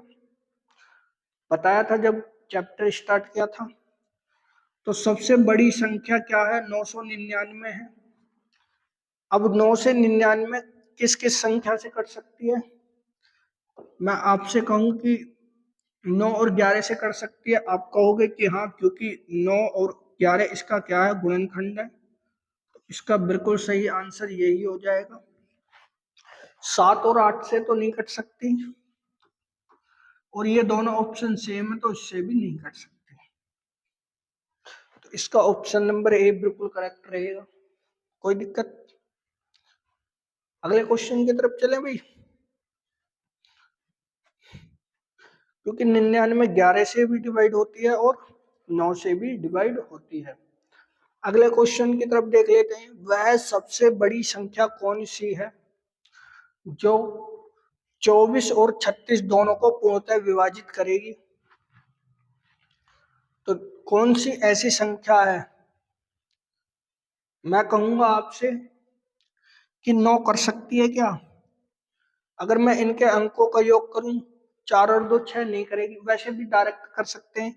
बताया था जब चैप्टर स्टार्ट किया था। तो सबसे बड़ी संख्या क्या है? 999 है। अब 9 से 99 किस किस संख्या से कट सकती है? मैं आपसे कहूं कि 9 और 11 से कर सकती है, आप कहोगे कि हाँ, क्योंकि 9 और 11 इसका क्या है? गुणनखंड है। इसका बिल्कुल सही आंसर यही हो जाएगा। 7 और 8 से तो नहीं कट सकती, और ये दोनों ऑप्शन सेम है तो इससे भी नहीं कट सकती। तो इसका ऑप्शन नंबर ए बिल्कुल करेक्ट रहेगा, कोई दिक्कत। अगले क्वेश्चन की तरफ चले भाई। क्योंकि 99 11 से भी डिवाइड होती है और 9 से भी डिवाइड होती है। अगले क्वेश्चन की तरफ देख लेते हैं। वह सबसे बड़ी संख्या कौन सी है जो 24 और 36 दोनों को पूर्णतः विभाजित करेगी? तो कौन सी ऐसी संख्या है? मैं कहूंगा आपसे कि 9 कर सकती है क्या? अगर मैं इनके अंकों का योग करूं, 4 और 2 6 नहीं करेगी। वैसे भी डायरेक्ट कर सकते हैं,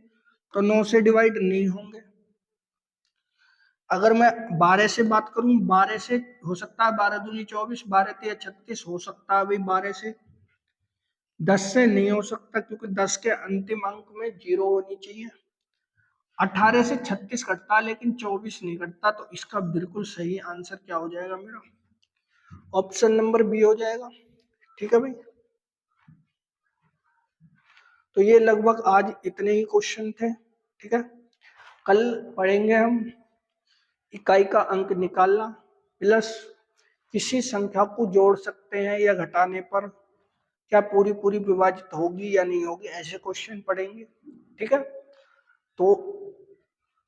तो 9 से डिवाइड नहीं होंगे। अगर मैं 12 से बात करूं, 12 से हो सकता है 12 दूनी 24, 12 तिया 36 हो सकता है भाई 12 से। 10 से नहीं हो सकता क्योंकि 10 के अंतिम अंक में 0 होनी चाहिए। 18 से 36 कटता है लेकिन 24 नहीं कटता, तो इसका बिल्कुल सही आंसर क्या हो जाएगा मेरा? ऑप्शन नंबर बी हो जाएगा। ठीक है भाई, तो ये लगभग आज इतने ही क्वेश्चन थे। ठीक है, कल पढ़ेंगे हम इकाई का अंक निकालना, प्लस किसी संख्या को जोड़ सकते हैं या घटाने पर क्या पूरी पूरी विभाजित होगी या नहीं होगी, ऐसे क्वेश्चन पढ़ेंगे। ठीक है, तो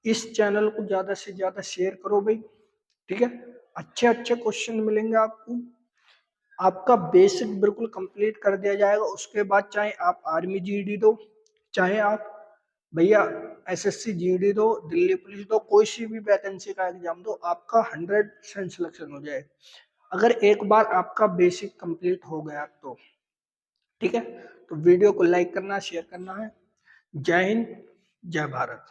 इस चैनल को ज्यादा से ज्यादा शेयर करो भाई। ठीक है, अच्छे अच्छे क्वेश्चन मिलेंगे आपको। आपका बेसिक बिल्कुल कंप्लीट कर दिया जाएगा। उसके बाद चाहे आप आर्मी जीडी दो, चाहे आप भैया एसएससी जीडी दो, दिल्ली पुलिस दो, कोई सी भी वैकेंसी का एग्जाम दो, आपका 100% सिलेक्शन हो जाए अगर एक बार आपका बेसिक कंप्लीट हो गया तो। ठीक है, तो वीडियो को लाइक करना, शेयर करना है। जय हिंद, जय भारत।